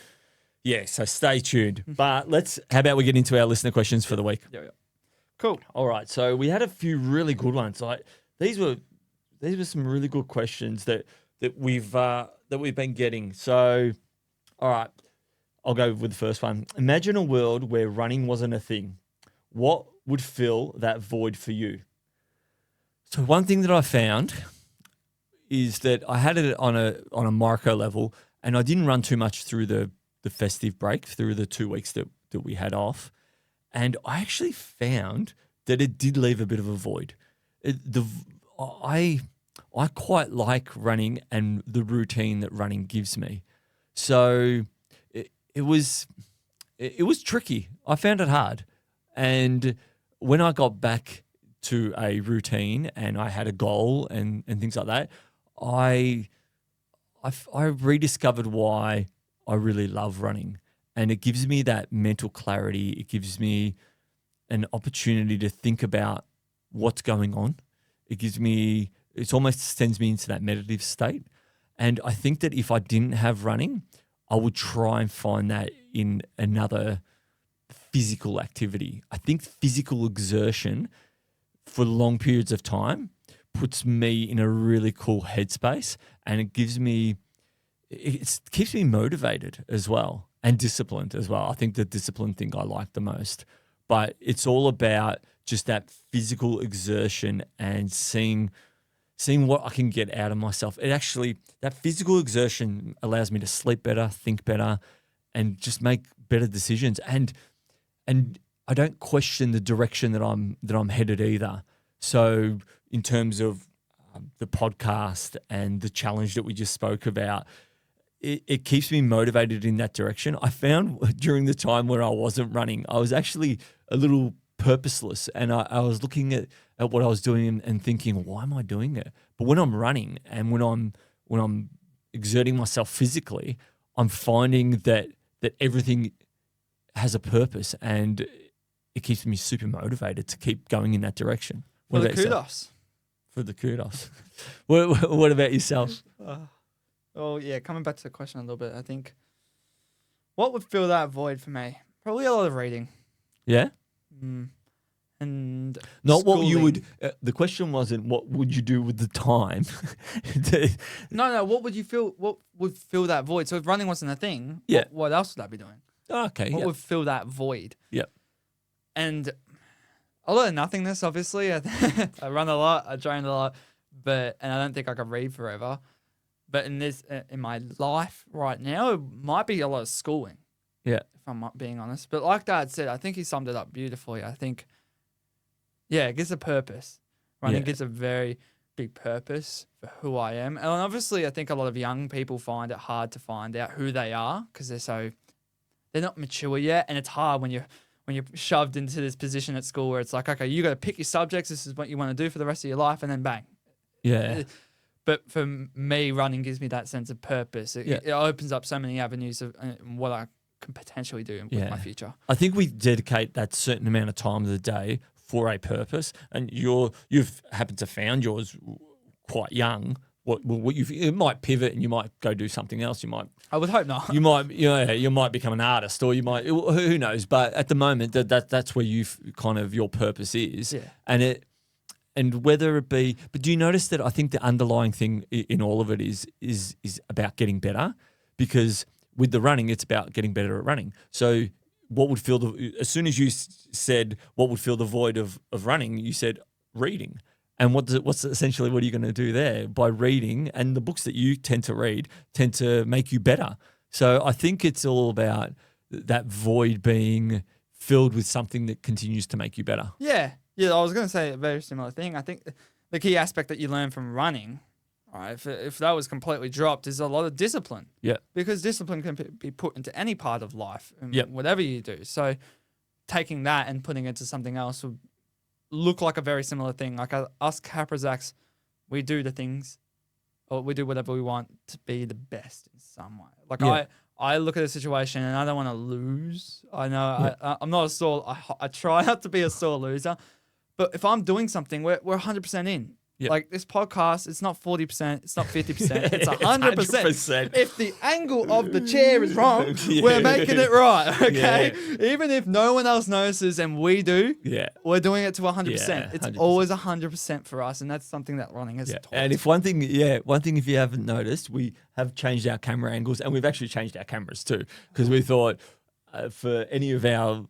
S1: yeah, so stay tuned. But how about we get into our listener questions for the week?
S2: Yeah. Cool.
S1: All right. So we had a few really good ones. Like these were some really good questions that we've been getting. So, all right, I'll go with the first one. Imagine a world where running wasn't a thing. What would fill that void for you? So one thing that I found is that I had it on a micro level, and I didn't run too much through the festive break, through the 2 weeks that we had off. And I actually found that it did leave a bit of a void. I quite like running and the routine that running gives me. So it was tricky. I found it hard. And when I got back to a routine and I had a goal and things like that, I rediscovered why I really love running. And it gives me that mental clarity. It gives me an opportunity to think about what's going on. It almost sends me into that meditative state. And I think that if I didn't have running, I would try and find that in another physical activity. I think physical exertion for long periods of time puts me in a really cool headspace, and it keeps me motivated as well, and disciplined as well. I think the discipline thing I like the most. But it's all about just that physical exertion and seeing what I can get out of myself. That physical exertion allows me to sleep better, think better, and just make better decisions. And I don't question the direction that I'm headed either. So in terms of the podcast and the challenge that we just spoke about, it keeps me motivated in that direction. I found during the time when I wasn't running, I was actually a little purposeless, and I was looking at what I was doing and thinking, why am I doing it? But when I'm running and when I'm exerting myself physically, I'm finding that everything has a purpose, and it keeps me super motivated to keep going in that direction.
S2: For the kudos.
S1: For the kudos. What about yourself?
S2: Oh, yeah, coming back to the question a little bit, I think what would fill that void for me? Probably a lot of reading.
S1: Yeah?
S2: And and
S1: Not what you
S2: schooling.
S1: would. The question wasn't what would you do with the time.
S2: No. What would you feel? What would fill that void? So if running wasn't a thing,
S1: Yeah.
S2: what else would I be doing?
S1: Okay.
S2: What
S1: Yeah.
S2: would fill that void?
S1: Yeah.
S2: And a lot of nothingness, obviously. I run a lot, I train a lot, and I don't think I could read forever. But in my life right now, it might be a lot of schooling,
S1: Yeah.
S2: if I'm not being honest. But like Dad said, I think he summed it up beautifully. I think, yeah, it gives a purpose. Running
S1: Yeah.
S2: gives a very big purpose for who I am. And obviously, I think a lot of young people find it hard to find out who they are because they're not mature yet, and it's hard when you're shoved into this position at school where it's like, okay, you got to pick your subjects. This is what you want to do for the rest of your life, and then bang.
S1: Yeah.
S2: But for me, running gives me that sense of purpose. It opens up so many avenues of what I can potentially do with my future.
S1: I think we dedicate that certain amount of time of the day for a purpose, and you've happened to found yours quite young. It might pivot and you might go do something else.
S2: I would hope not.
S1: You might become an artist, or you might, who knows? But at the moment, that's where your purpose is, and whether it be. But do you notice that I think the underlying thing in all of it is about getting better, because with the running, it's about getting better at running. So what would fill as soon as you said what would fill the void of running, you said reading. And what's essentially what are you going to do there by reading? And the books that you tend to read tend to make you better. So I think it's all about that void being filled with something that continues to make you better.
S2: Yeah. I was going to say a very similar thing. I think the key aspect that you learn from running, right, if that was completely dropped, is a lot of discipline.
S1: Yeah.
S2: Because discipline can be put into any part of life,
S1: Yep.
S2: whatever you do. So taking that and putting it into something else would look like a very similar thing. Like us Caprazacs, we do the things, or we do whatever we want to be the best in some way. Like I look at a situation and I don't want to lose. I know I'm not a sore. I try not to be a sore loser, but if I'm doing something, we're 100% in.
S1: Yep.
S2: Like this podcast, it's not 40%, it's not 50%, it's 100%. If the angle of the chair is wrong, we're making it right, okay? Yeah. Even if no one else notices and we do, we're doing it to 100%. Yeah, it's 100%. Always 100% for us, and that's something that running has taught.
S1: And if one thing if you haven't noticed, we have changed our camera angles, and we've actually changed our cameras too, because we thought for any of our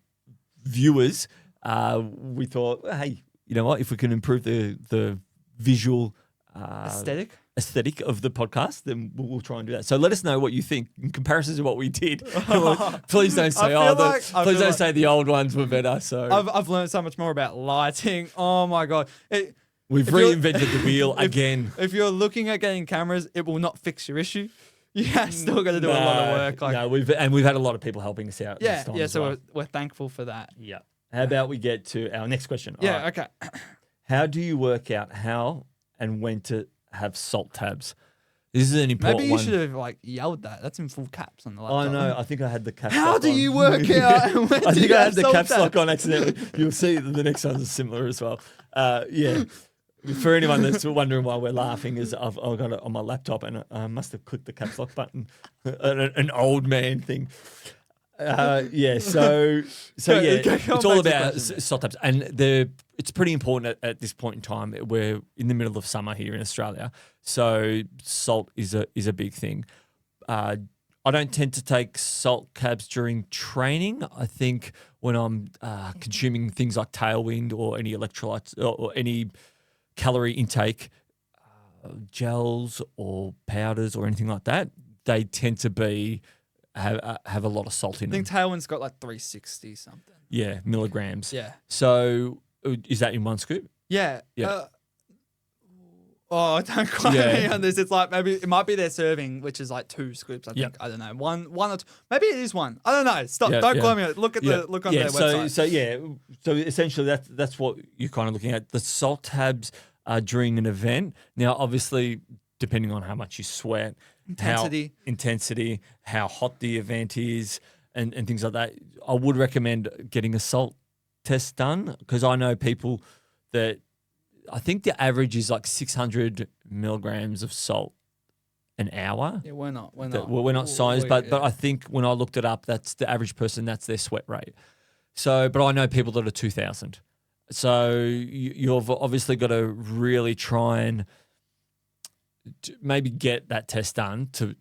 S1: viewers, we thought, hey, you know what, if we can improve the visual aesthetic of the podcast, then we'll try and do that. So let us know what you think in comparison to what we did. Please don't say say the old ones were better. So
S2: I've learned so much more about lighting. Oh my god,
S1: we've reinvented the wheel again.
S2: If you're looking at getting cameras, it will not fix your issue. Yeah, still got to do a lot of work.
S1: We've had a lot of people helping us out.
S2: Yeah,
S1: this time
S2: so we're thankful for that.
S1: Yeah. How about we get to our next question?
S2: Yeah. Right. Okay.
S1: How do you work out how and when to have salt tabs? This is an important one.
S2: Maybe you should have yelled that. That's in full caps on the laptop.
S1: Oh no, I think I had the caps
S2: lock on.
S1: How
S2: do you work out? And when
S1: I think I had the
S2: caps
S1: lock on accidentally. You'll see that the next ones are similar as well. Yeah. For anyone that's wondering why we're laughing, is I've got it on my laptop and I must have clicked the caps lock button. An old man thing. So it's all about salt tabs, and it's pretty important at this point in time. We're in the middle of summer here in Australia, so salt is a big thing. I don't tend to take salt cabs during training. I think when I'm consuming things like Tailwind or any electrolytes or any calorie intake, gels or powders or anything like that, they tend to have a lot of salt in them.
S2: I think Tailwind's got 360 something.
S1: Yeah, milligrams.
S2: Yeah.
S1: So is that in one scoop?
S2: Yeah. Don't quote me on this. It's maybe it might be their serving, which is 2 scoops. I think. Yep. I don't know. One or two. Maybe it is one. I don't know. Stop. Don't quote me. Look at the look on their website.
S1: So essentially that's what you're kind of looking at. The salt tabs during an event. Now, obviously, depending on how much you sweat, intensity, how hot the event is, and things like that, I would recommend getting a salt test done, because I know people that I think the average is 600 milligrams of salt an hour.
S2: Yeah, we're not
S1: science, but I think when I looked it up, that's the average person, that's their sweat rate. So, but I know people that are 2,000. So you've obviously got to really try and maybe get that test done to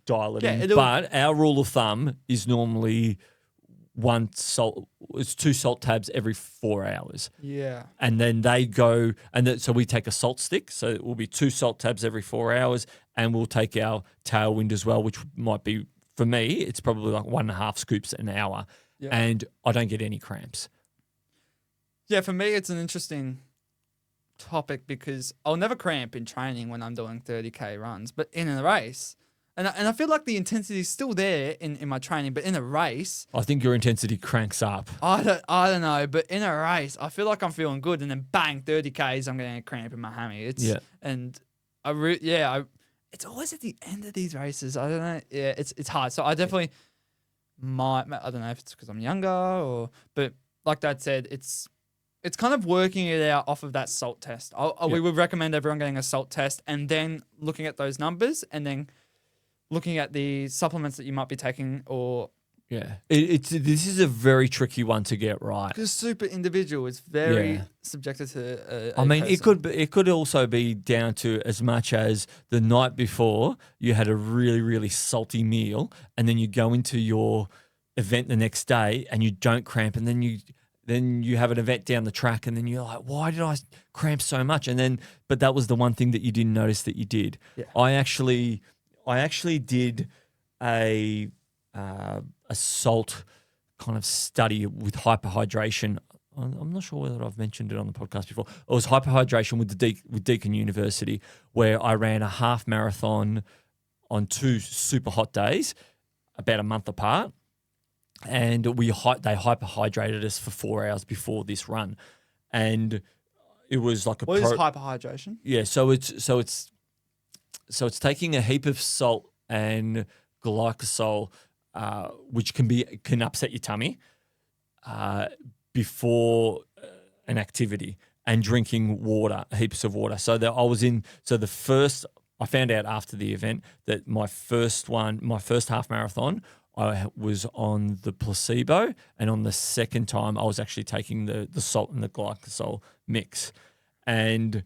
S1: dial it in. But our rule of thumb is normally it's 2 salt tabs every 4 hours.
S2: Yeah.
S1: And then they go, so we take a salt stick. So it will be 2 salt tabs every 4 hours, and we'll take our tailwind as well, which might be, for me, it's probably like 1.5 scoops an hour. Yeah. And I don't get any cramps.
S2: Yeah, for me, it's an interesting topic because I'll never cramp in training when I'm doing 30K runs, but in a race, and I feel like the intensity is still there in my training, but in a race,
S1: I think your intensity cranks up.
S2: I don't know, but in a race, I feel like I'm feeling good, and then bang, 30Ks, I'm getting a cramp in my hammy. And it's always at the end of these races. I don't know. Yeah, it's hard. So I definitely I don't know if it's because I'm younger but like Dad said, it's kind of working it out off of that salt test. We would recommend everyone getting a salt test and then looking at those numbers and then looking at the supplements that you might be taking
S1: this is a very tricky one to get right.
S2: Because super individual, it's very subjected to
S1: I mean, person. It could also be down to as much as the night before you had a really, really salty meal and then you go into your event the next day and you don't cramp and then you have an event down the track and then you're like, why did I cramp so much? But that was the one thing that you didn't notice that you did. Yeah. I actually did a salt kind of study with hyperhydration. I'm not sure whether I've mentioned it on the podcast before. It was hyperhydration with Deakin University, where I ran a half marathon on 2 super hot days, about a month apart, and they hyperhydrated us for 4 hours before this run, and it was like
S2: what is hyperhydration?
S1: Yeah, so it's taking a heap of salt and glycosol, which can upset your tummy before an activity, and drinking water, heaps of water. I found out after the event that my first half marathon, I was on the placebo, and on the second time I was actually taking the salt and the glycosol mix. And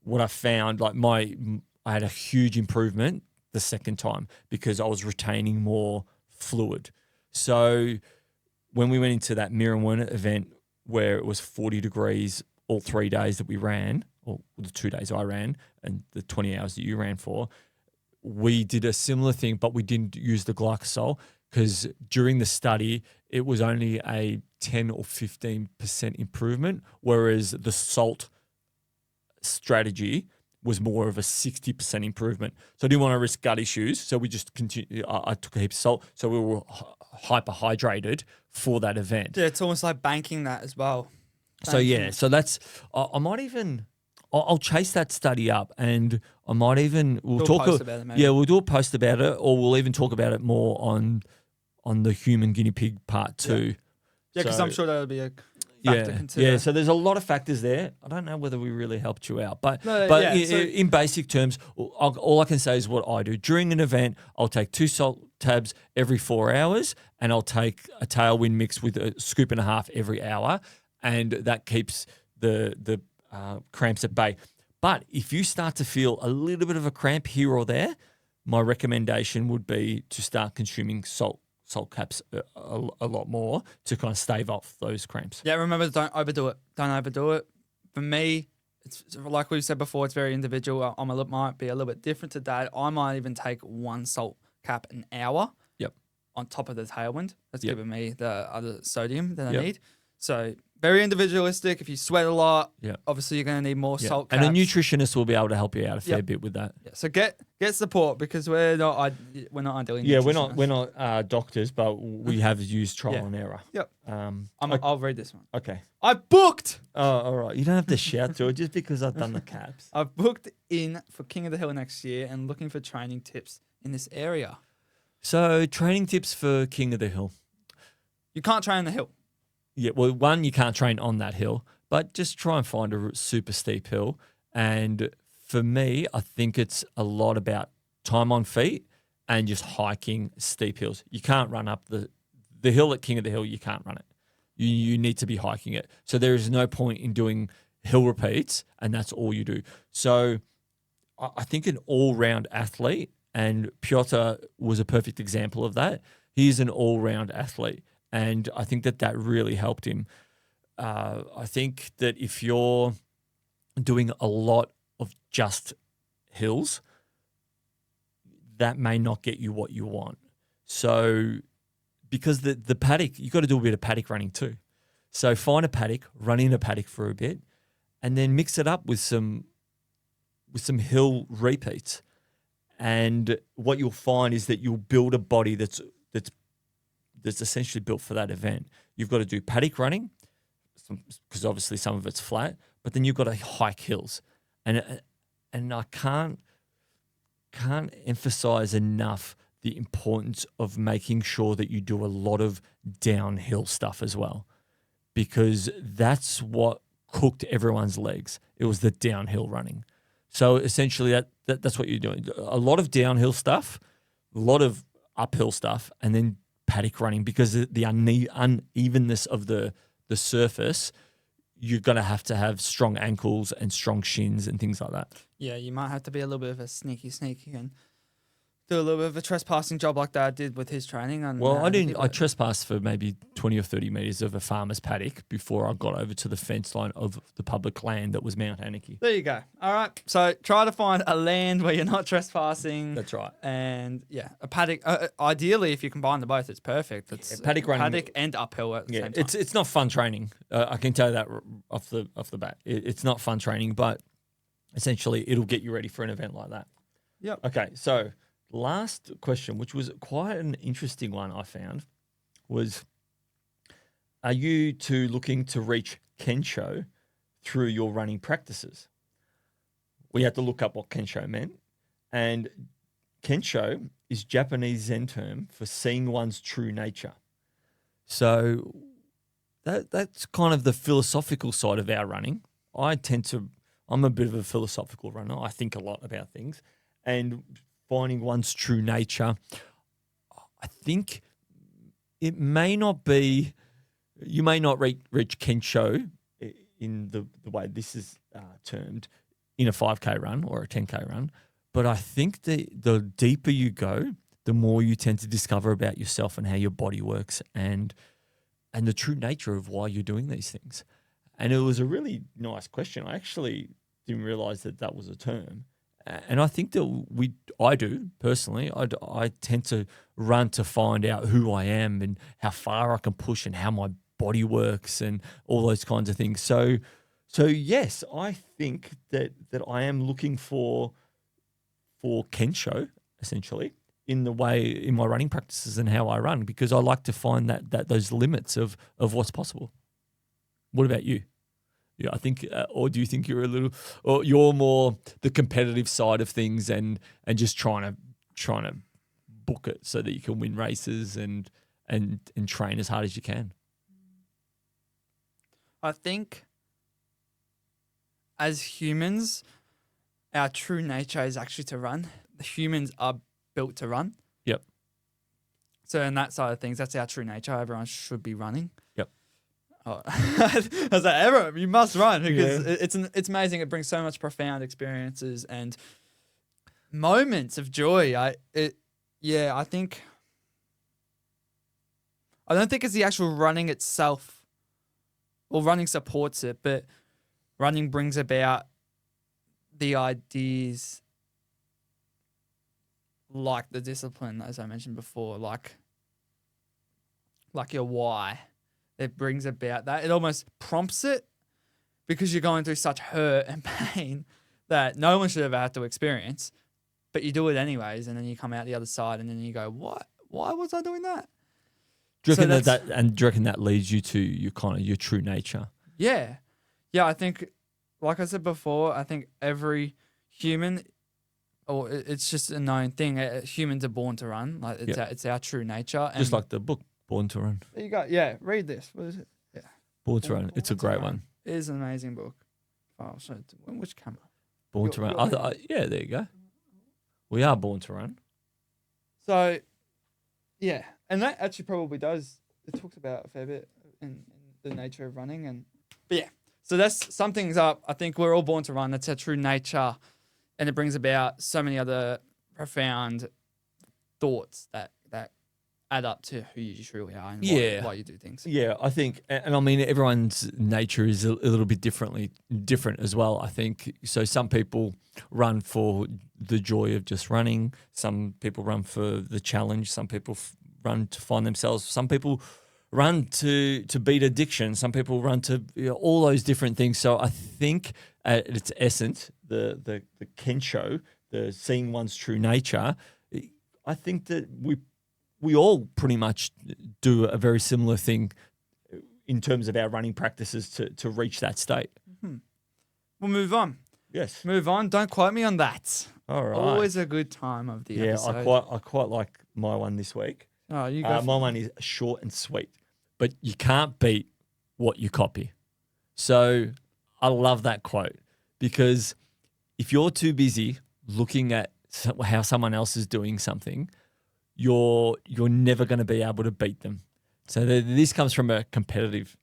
S1: what I found, I had a huge improvement the second time because I was retaining more fluid. So when we went into that Mirrorwood event where it was 40 degrees all 3 days that we ran, or the 2 days I ran and the 20 hours that you ran for, we did a similar thing, but we didn't use the glycosol because during the study, it was only a 10 or 15% improvement, whereas the salt strategy was more of a 60% improvement. So I didn't want to risk gut issues. So we just continued. I took a heap of salt. So we were hyperhydrated for that event.
S2: Yeah, it's almost like banking that as well.
S1: So that's, I'll chase that study up and I might even, we'll do a post about it, or we'll even talk about it more on the Human Guinea Pig part 2.
S2: Yeah, because I'm sure that'll be a factor to consider.
S1: Yeah, so there's a lot of factors there. I don't know whether we really helped you out, but in basic terms, all I can say is what I do. During an event, I'll take 2 salt tabs every 4 hours, and I'll take a tailwind mix with a scoop and a half every hour, and that keeps the cramps at bay. But if you start to feel a little bit of a cramp here or there, my recommendation would be to start consuming salt caps a lot more to kind of stave off those cramps.
S2: Yeah, remember, don't overdo it. Don't overdo it. For me, it's like we said before, it's very individual. Might be a little bit different to that. I might even take 1 salt cap an hour.
S1: Yep.
S2: On top of the tailwind. That's giving me the other sodium that I need. So very individualistic. If you sweat a lot, obviously you're going to need more salt caps.
S1: And a nutritionist will be able to help you out a fair bit with that.
S2: Yeah. So get support, because we're not ideally.
S1: Yeah, we're not doctors, but we have used trial and error.
S2: Yep. I'll read this one.
S1: Okay.
S2: I booked.
S1: Oh, all right. You don't have to shout to it just because I've done the caps.
S2: I've booked in for King of the Hill next year and looking for training tips in this area.
S1: So training tips for King of the Hill.
S2: You can't train the hill.
S1: Yeah, well, one, you can't train on that hill, but just try and find a super steep hill. And for me, I think it's a lot about time on feet and just hiking steep hills. You can't run up the hill at King of the Hill. You can't run it. You need to be hiking it. So there is no point in doing hill repeats, and that's all you do. So I think an all-round athlete, and Piotr was a perfect example of that. He's an all-round athlete, and I think that really helped him. I think that if you're doing a lot of just hills, that may not get you what you want. So because the paddock, you've got to do a bit of paddock running too. So find a paddock, run in a paddock for a bit, and then mix it up with some hill repeats. And what you'll find is that you'll build a body that's essentially built for that event. You've got to do paddock running, because obviously some of it's flat, but then you've got to hike hills. And I can't emphasize enough the importance of making sure that you do a lot of downhill stuff as well, because that's what cooked everyone's legs. It was the downhill running. So essentially that's what you're doing. A lot of downhill stuff, a lot of uphill stuff, and then paddock running, because the unevenness of the surface, you're going to have strong ankles and strong shins and things like that.
S2: Yeah, you might have to be a little bit of a sneaky and do a little bit of a trespassing job like Dad did with his training. And,
S1: well, I trespassed for maybe 20 or 30 metres of a farmer's paddock before I got over to the fence line of the public land that was Mount Anarchy.
S2: There you go. All right. So try to find a land where you're not trespassing.
S1: That's right.
S2: And yeah, a paddock. Ideally, if you combine the both, it's perfect. It's
S1: paddock running,
S2: paddock and uphill at the same time.
S1: It's not fun training. I can tell you that off the bat. It's not fun training, but essentially it'll get you ready for an event like that.
S2: Yep.
S1: Okay, so last question, which was quite an interesting one I found, was, are you two looking to reach Kensho through your running practices? We had to look up what Kensho meant. And Kensho is Japanese Zen term for seeing one's true nature. So that's kind of the philosophical side of our running. I'm a bit of a philosophical runner. I think a lot about things. And finding one's true nature, I think it may not be, you may not reach Kensho in the way this is termed in a 5K run or a 10K run, but I think the deeper you go, the more you tend to discover about yourself and how your body works and the true nature of why you're doing these things. And it was a really nice question. I actually didn't realize that was a term. And I think that I do personally. I tend to run to find out who I am and how far I can push and how my body works and all those kinds of things. So yes, I think that I am looking for Kensho essentially in my running practices and how I run, because I like to find that those limits of what's possible. What about you? Yeah, I think, or do you think or you're more the competitive side of things and just trying to book it so that you can win races and train as hard as you can?
S2: I think as humans, our true nature is actually to run. The humans are built to run.
S1: Yep.
S2: So in that side of things, that's our true nature. Everyone should be running.
S1: Yep.
S2: Oh. I was like, everyone, you must run, because it's amazing. It brings so much profound experiences and moments of joy. I don't think it's the actual running itself. Well, running supports it, but running brings about the ideas like the discipline, as I mentioned before, like your why. It brings about that. It almost prompts it, because you're going through such hurt and pain that no one should ever have to experience, but you do it anyways, and then you come out the other side, and then you go, "What? Why was I doing that?"
S1: Do you reckon that leads you to your true nature?
S2: Yeah. I think, like I said before, I think every human, or it's just a known thing. Humans are born to run. Like it's our true nature.
S1: Just like the book Born to Run.
S2: There you go. Yeah, read this. What is it? Yeah,
S1: Born to Run. It's a great one.
S2: It is an amazing book. Oh, so which camera?
S1: Born to Run. Yeah, there you go. We are born to run.
S2: So, yeah, and that actually probably does. It talks about a fair bit in the nature of running. But yeah, so that's sum things up. I think we're all born to run. That's our true nature, and it brings about so many other profound thoughts that add up to who you truly are and why you do things.
S1: Yeah, I think, and I mean, everyone's nature is a little bit different as well, I think. So some people run for the joy of just running. Some people run for the challenge. Some people run to find themselves. Some people run to beat addiction. Some people run to all those different things. So I think at its essence, the Kensho, the seeing one's true nature, I think that we all pretty much do a very similar thing in terms of our running practices to reach that state.
S2: Mm-hmm. We'll move on.
S1: Yes.
S2: Move on. Don't quote me on that.
S1: All right.
S2: Always a good time of the episode.
S1: I quite like my one this week.
S2: Oh, you go.
S1: My one is short and sweet, but you can't beat what you copy. So I love that quote because if you're too busy looking at how someone else is doing something, you're never going to be able to beat them. So this comes from a competitive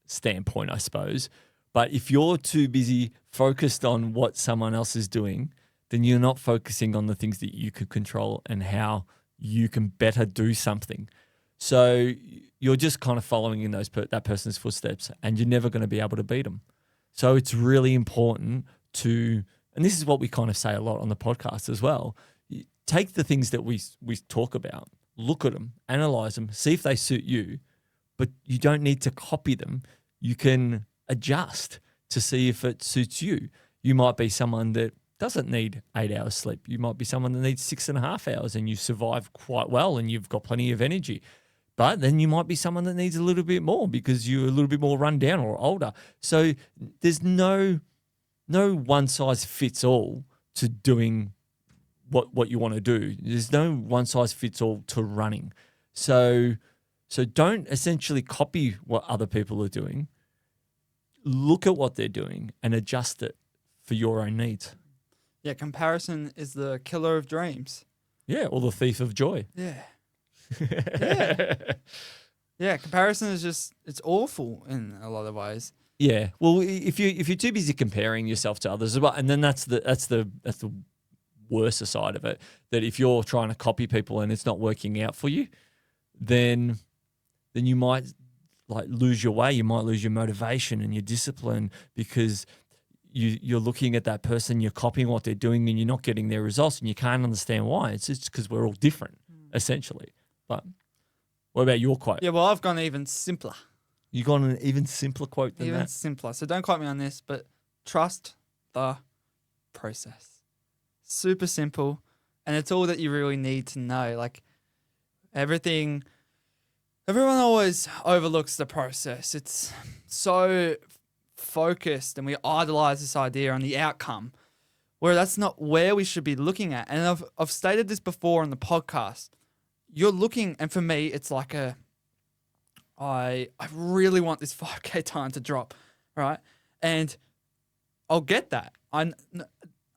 S1: standpoint, I suppose. But if you're too busy focused on what someone else is doing, then you're not focusing on the things that you can control and how you can better do something. So you're just kind of following in that person's footsteps, and you're never going to be able to beat them. So it's really important to, and this is what we kind of say a lot on the podcast as well, take the things that we talk about, look at them, analyze them, see if they suit you, but you don't need to copy them. You can adjust to see if it suits you. You might be someone that doesn't need 8 hours sleep. You might be someone that needs 6.5 hours and you survive quite well and you've got plenty of energy. But then you might be someone that needs a little bit more because you're a little bit more run down or older. So there's no one size fits all to doing what you want to do. There's no one size fits all to running. So don't essentially copy what other people are doing. Look at what they're doing and adjust it for your own needs.
S2: Yeah, comparison is the killer of dreams.
S1: Yeah, or the thief of joy.
S2: Yeah. Yeah, comparison is just, it's awful in a lot of ways.
S1: Yeah. Well, if you're too busy comparing yourself to others as well, and then that's the worse side of it, that if you're trying to copy people and it's not working out for you, then you might lose your way. You might lose your motivation and your discipline because you're looking at that person, you're copying what they're doing and you're not getting their results and you can't understand why. It's just because we're all different, essentially. But what about your quote?
S2: Yeah, well, I've gone even simpler.
S1: You got an even simpler quote than that?
S2: Even simpler. So don't quote me on this, but trust the process. Super simple, and it's all that you really need to know. Like everyone always overlooks the process. It's so focused and we idolize this idea on the outcome, where that's not where we should be looking at. And I've stated this before on the podcast. You're looking, and for me, it's like I really want this 5K time to drop, right? And I'll get that.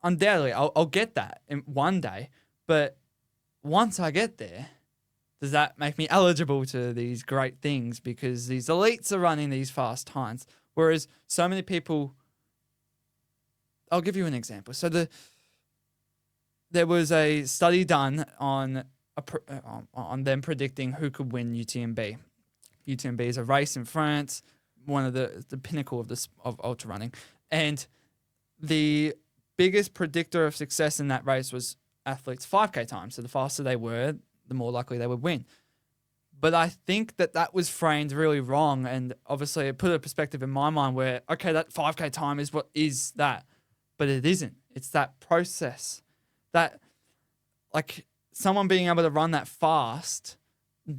S2: Undoubtedly, I'll get that in one day. But once I get there, does that make me eligible to these great things? Because these elites are running these fast times. Whereas so many people, I'll give you an example. So there was a study done on them predicting who could win UTMB. UTMB is a race in France, one of the pinnacle of ultra running. And the biggest predictor of success in that race was athletes' 5K time. So the faster they were, the more likely they would win. But I think that was framed really wrong. And obviously it put a perspective in my mind where, okay, that 5K time is what is that. But it isn't. It's that process. That, like, someone being able to run that fast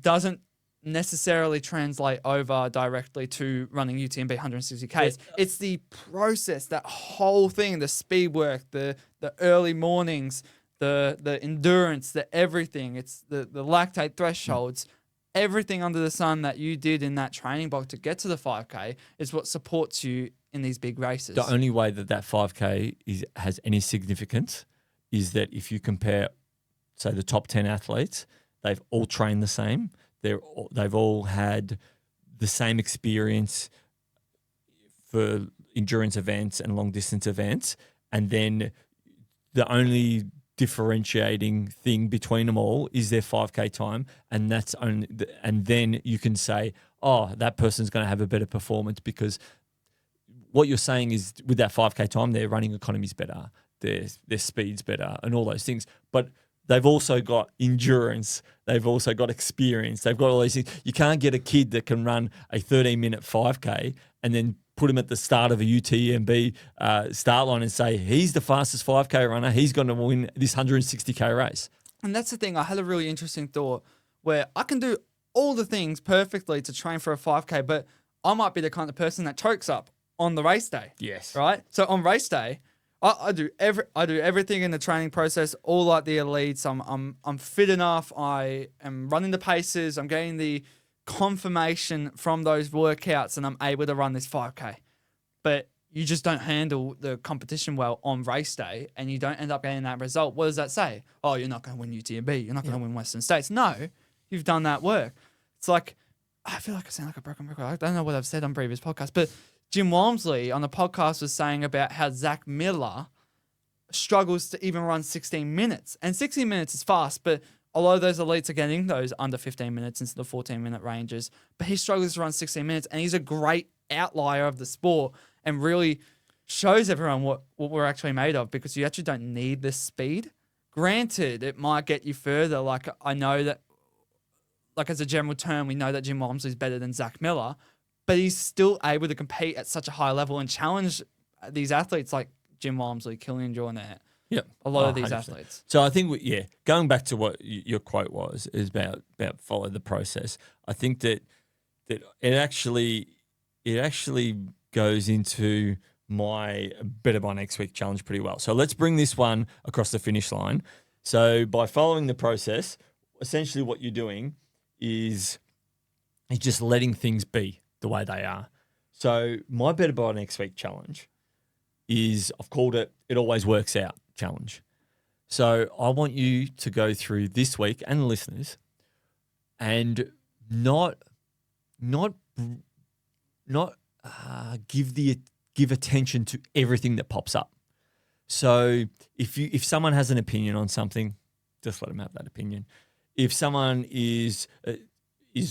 S2: doesn't necessarily translate over directly to running UTMB 160Ks. It's the process, that whole thing, the speed work, the early mornings, the endurance, the everything. It's the lactate thresholds, everything under the sun that you did in that training block to get to the 5K is what supports you in these big races.
S1: The only way that 5K has any significance is that if you compare, say, the top 10 athletes, they've all trained the same. They've all had the same experience for endurance events and long distance events, and then the only differentiating thing between them all is their 5K time, and that's only, and then you can say, oh, that person's going to have a better performance because what you're saying is with that 5K time, their running economy's better, their speed's better, and all those things. But they've also got endurance, they've also got experience, they've got all these things. You can't get a kid that can run a 13-minute 5K and then put him at the start of a UTMB start line and say, he's the fastest 5K runner, he's going to win this 160K race.
S2: And that's the thing. I had a really interesting thought where I can do all the things perfectly to train for a 5K, but I might be the kind of person that chokes up on the race day.
S1: Yes.
S2: Right? So on race day, I do everything in the training process, all like the elites. I'm fit enough. I am running the paces. I'm getting the confirmation from those workouts, and I'm able to run this 5K. But you just don't handle the competition well on race day, and you don't end up getting that result. What does that say? Oh, you're not going to win UTMB. You're not going to win Western States. No, you've done that work. It's like, I feel like I sound like a broken record. I don't know what I've said on previous podcasts, but Jim Walmsley on the podcast was saying about how Zach Miller struggles to even run 16 minutes. And 16 minutes is fast, but a lot of those elites are getting those under 15 minutes into the 14-minute ranges. But he struggles to run 16 minutes, and he's a great outlier of the sport and really shows everyone what we're actually made of, because you actually don't need this speed. Granted, it might get you further. Like, I know that, like, as a general term, we know that Jim Walmsley is better than Zach Miller, but he's still able to compete at such a high level and challenge these athletes like Jim Walmsley, Killian Jornet, a lot of these
S1: 100%.
S2: athletes.
S1: So I think, going back to what your quote was, is about follow the process. I think that it actually goes into my Better by Next Week challenge pretty well. So let's bring this one across the finish line. So by following the process, essentially what you're doing is just letting things be the way they are. So my Better by Next Week challenge is, I've called it Always Works Out challenge. So I want you to go through this week, and the listeners, and not give attention to everything that pops up. So if someone has an opinion on something, just let them have that opinion. If someone is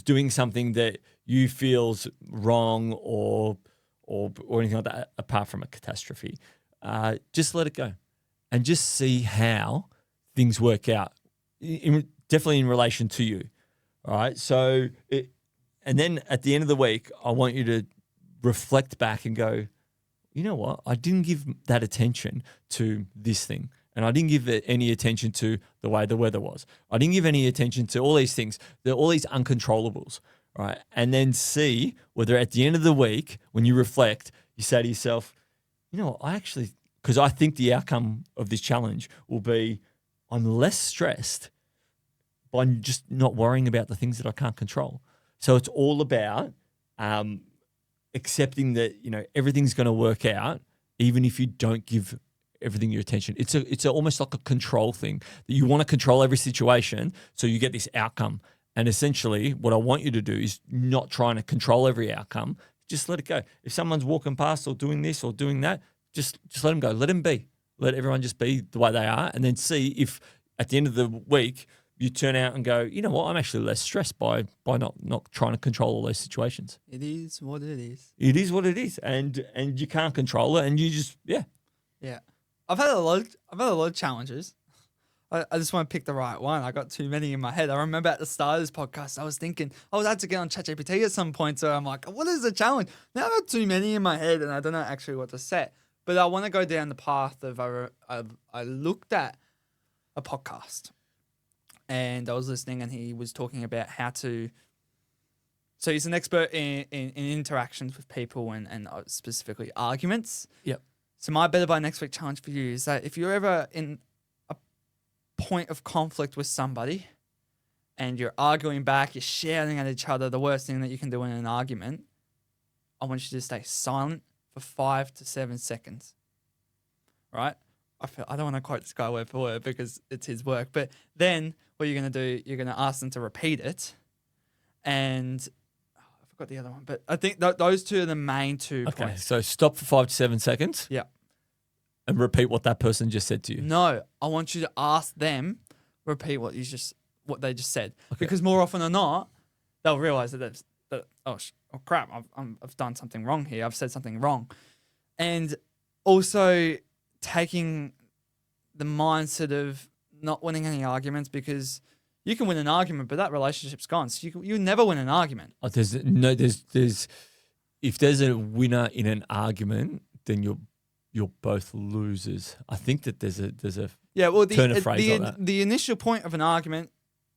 S1: doing something that you feel's wrong or anything like that, apart from a catastrophe, just let it go and just see how things work out. Definitely in relation to you. All right. So and then at the end of the week, I want you to reflect back and go, you know what? I didn't give that attention to this thing. And I didn't give it any attention to the way the weather was. I didn't give any attention to all these things. They're all these uncontrollables, right? And then see whether at the end of the week, when you reflect, you say to yourself, you know what? Because I think the outcome of this challenge will be I'm less stressed by just not worrying about the things that I can't control. So it's all about accepting that, everything's going to work out, even if you don't give everything your attention. It's almost like a control thing that you want to control every situation, so you get this outcome. And essentially, what I want you to do is not trying to control every outcome. Just let it go. If someone's walking past or doing this or doing that, just let them go. Let them be. Let everyone just be the way they are, and then see if at the end of the week you turn out and go, you know what, I'm actually less stressed by not trying to control all those situations.
S2: It is what it is.
S1: It is what it is, and you can't control it, and you just
S2: Yeah. I've had a lot of challenges. I just want to pick the right one. I got too many in my head. I remember at the start of this podcast, I was thinking I would have to get on ChatGPT at some point. So I'm like, what is the challenge? Now I've got too many in my head, and I don't know actually what to set. But I want to go down the path of I looked at a podcast, and I was listening, and he was talking about how to. So he's an expert in interactions with people and specifically arguments.
S1: Yep.
S2: So my Better by Next Week challenge for you is that if you're ever in a point of conflict with somebody and you're arguing back, you're shouting at each other, the worst thing that you can do in an argument, I want you to stay silent for 5 to 7 seconds. Right? I don't want to quote this guy word for word because it's his work, but then what you're going to do, you're going to ask them to repeat it, and I forgot the other one, but I think those two are the main 2
S1: Okay,
S2: points.
S1: so stop for 5 to 7 seconds.
S2: Yeah.
S1: And repeat what that person just said to you.
S2: No, I want you to ask them, repeat what they just said, because more often than not, they'll realize that oh crap, I've done something wrong here. I've said something wrong, and also taking the mindset of not winning any arguments, because you can win an argument, but that relationship's gone. So you never win an argument.
S1: Oh, there's if there's a winner in an argument, then you're both losers. I think that there's a turn of phrase like that.
S2: The initial point of an argument,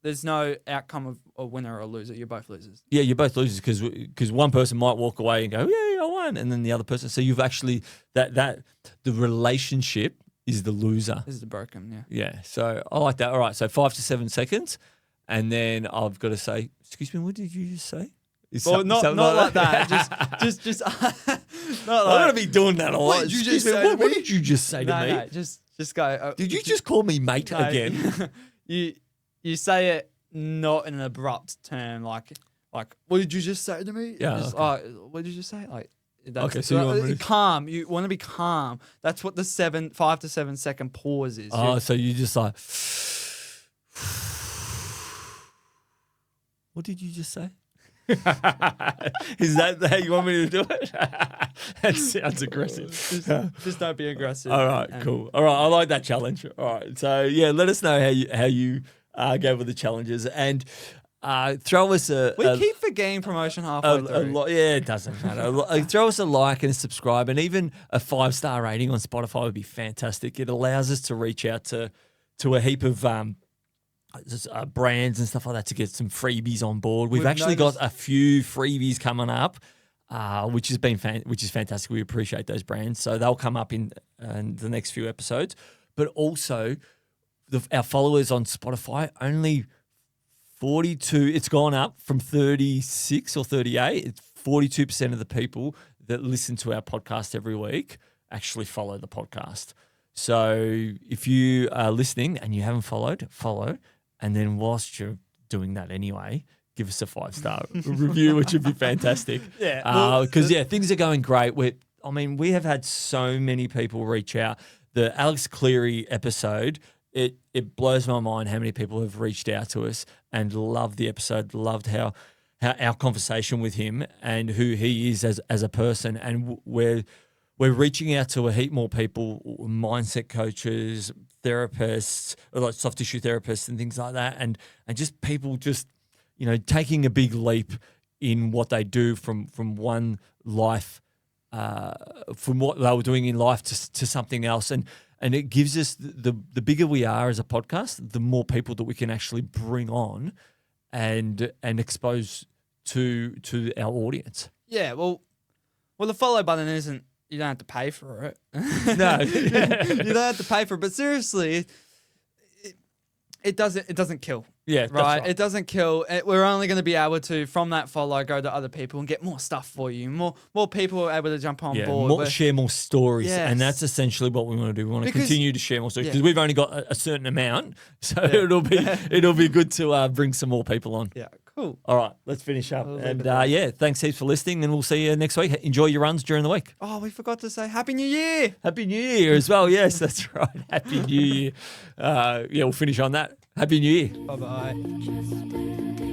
S2: there's no outcome of a winner or a loser. You're both losers.
S1: Yeah, you're both losers because one person might walk away and go, yeah, I won, and then the other person. So you've actually the relationship is the loser.
S2: This is the broken. Yeah.
S1: Yeah. So I like that. All right. So 5 to 7 seconds, and then I've got to say, excuse me, what did you just say?
S2: Well, not like that. Just not like.
S1: I'm gonna be doing that a lot.
S2: What did you just say to
S1: What
S2: me?
S1: did you just say to me?
S2: No, just go.
S1: Did you just call me mate
S2: No.
S1: again?
S2: You say it not in an abrupt term, like what did you just say to me?
S1: Yeah.
S2: Just,
S1: Okay.
S2: what did you just say? Like
S1: Okay, so you want me to-
S2: calm. You want to be calm. That's what the 5 to 7 second pause is.
S1: Oh, so you just like, what did you just say? Is that how you want me to do it? That sounds aggressive.
S2: Just don't be aggressive.
S1: All right, cool. All right, I like that challenge. All right, so yeah, let us know how you go with the challenges, and throw us
S2: We keep forgetting promotion halfway through.
S1: yeah, it doesn't matter. Throw us a like and a subscribe, and even a 5-star rating on Spotify would be fantastic. It allows us to reach out to a heap of brands and stuff like that to get some freebies on board. We've actually got a few freebies coming up, which is fantastic. We appreciate those brands, so they'll come up in the next few episodes. But also, our followers on Spotify, only 42. It's gone up from 36 or 38. It's 42% of the people that listen to our podcast every week actually follow the podcast. So if you are listening and you haven't followed, follow. And then whilst you're doing that anyway, give us a 5-star review, which would be fantastic.
S2: Yeah.
S1: Because, things are going great. We have had so many people reach out. The Alex Cleary episode, it blows my mind how many people have reached out to us and loved the episode, loved how our conversation with him and who he is as a person. And we're reaching out to a heap more people, mindset coaches, therapists, like soft tissue therapists and things like that, and just people taking a big leap in what they do from one life, from what they were doing in life to something else, and it gives us the bigger we are as a podcast, the more people that we can actually bring on and expose to our audience.
S2: Yeah. Well, the follow button isn't. You don't have to pay for it.
S1: No,
S2: you don't have to pay for it. But seriously, it doesn't kill.
S1: Yeah, that's
S2: right?
S1: right.
S2: It doesn't kill. We're only going to be able to, from that follow, go to other people and get more stuff for you. More people are able to jump on board.
S1: Share more stories,
S2: Yes.
S1: and that's essentially what we want to do. We want to continue to share more stories because
S2: Yeah.
S1: we've only got a certain amount, so it'll be good to bring some more people on.
S2: Yeah, cool.
S1: All right, let's finish up.
S2: We'll leave
S1: And
S2: it there.
S1: thanks heaps for listening, and we'll see you next week. Enjoy your runs during the week.
S2: Oh, we forgot to say Happy New Year.
S1: Happy New Year as well. Yes, that's right. Happy New Year. We'll finish on that. Happy New Year.
S2: Bye-bye.
S3: Just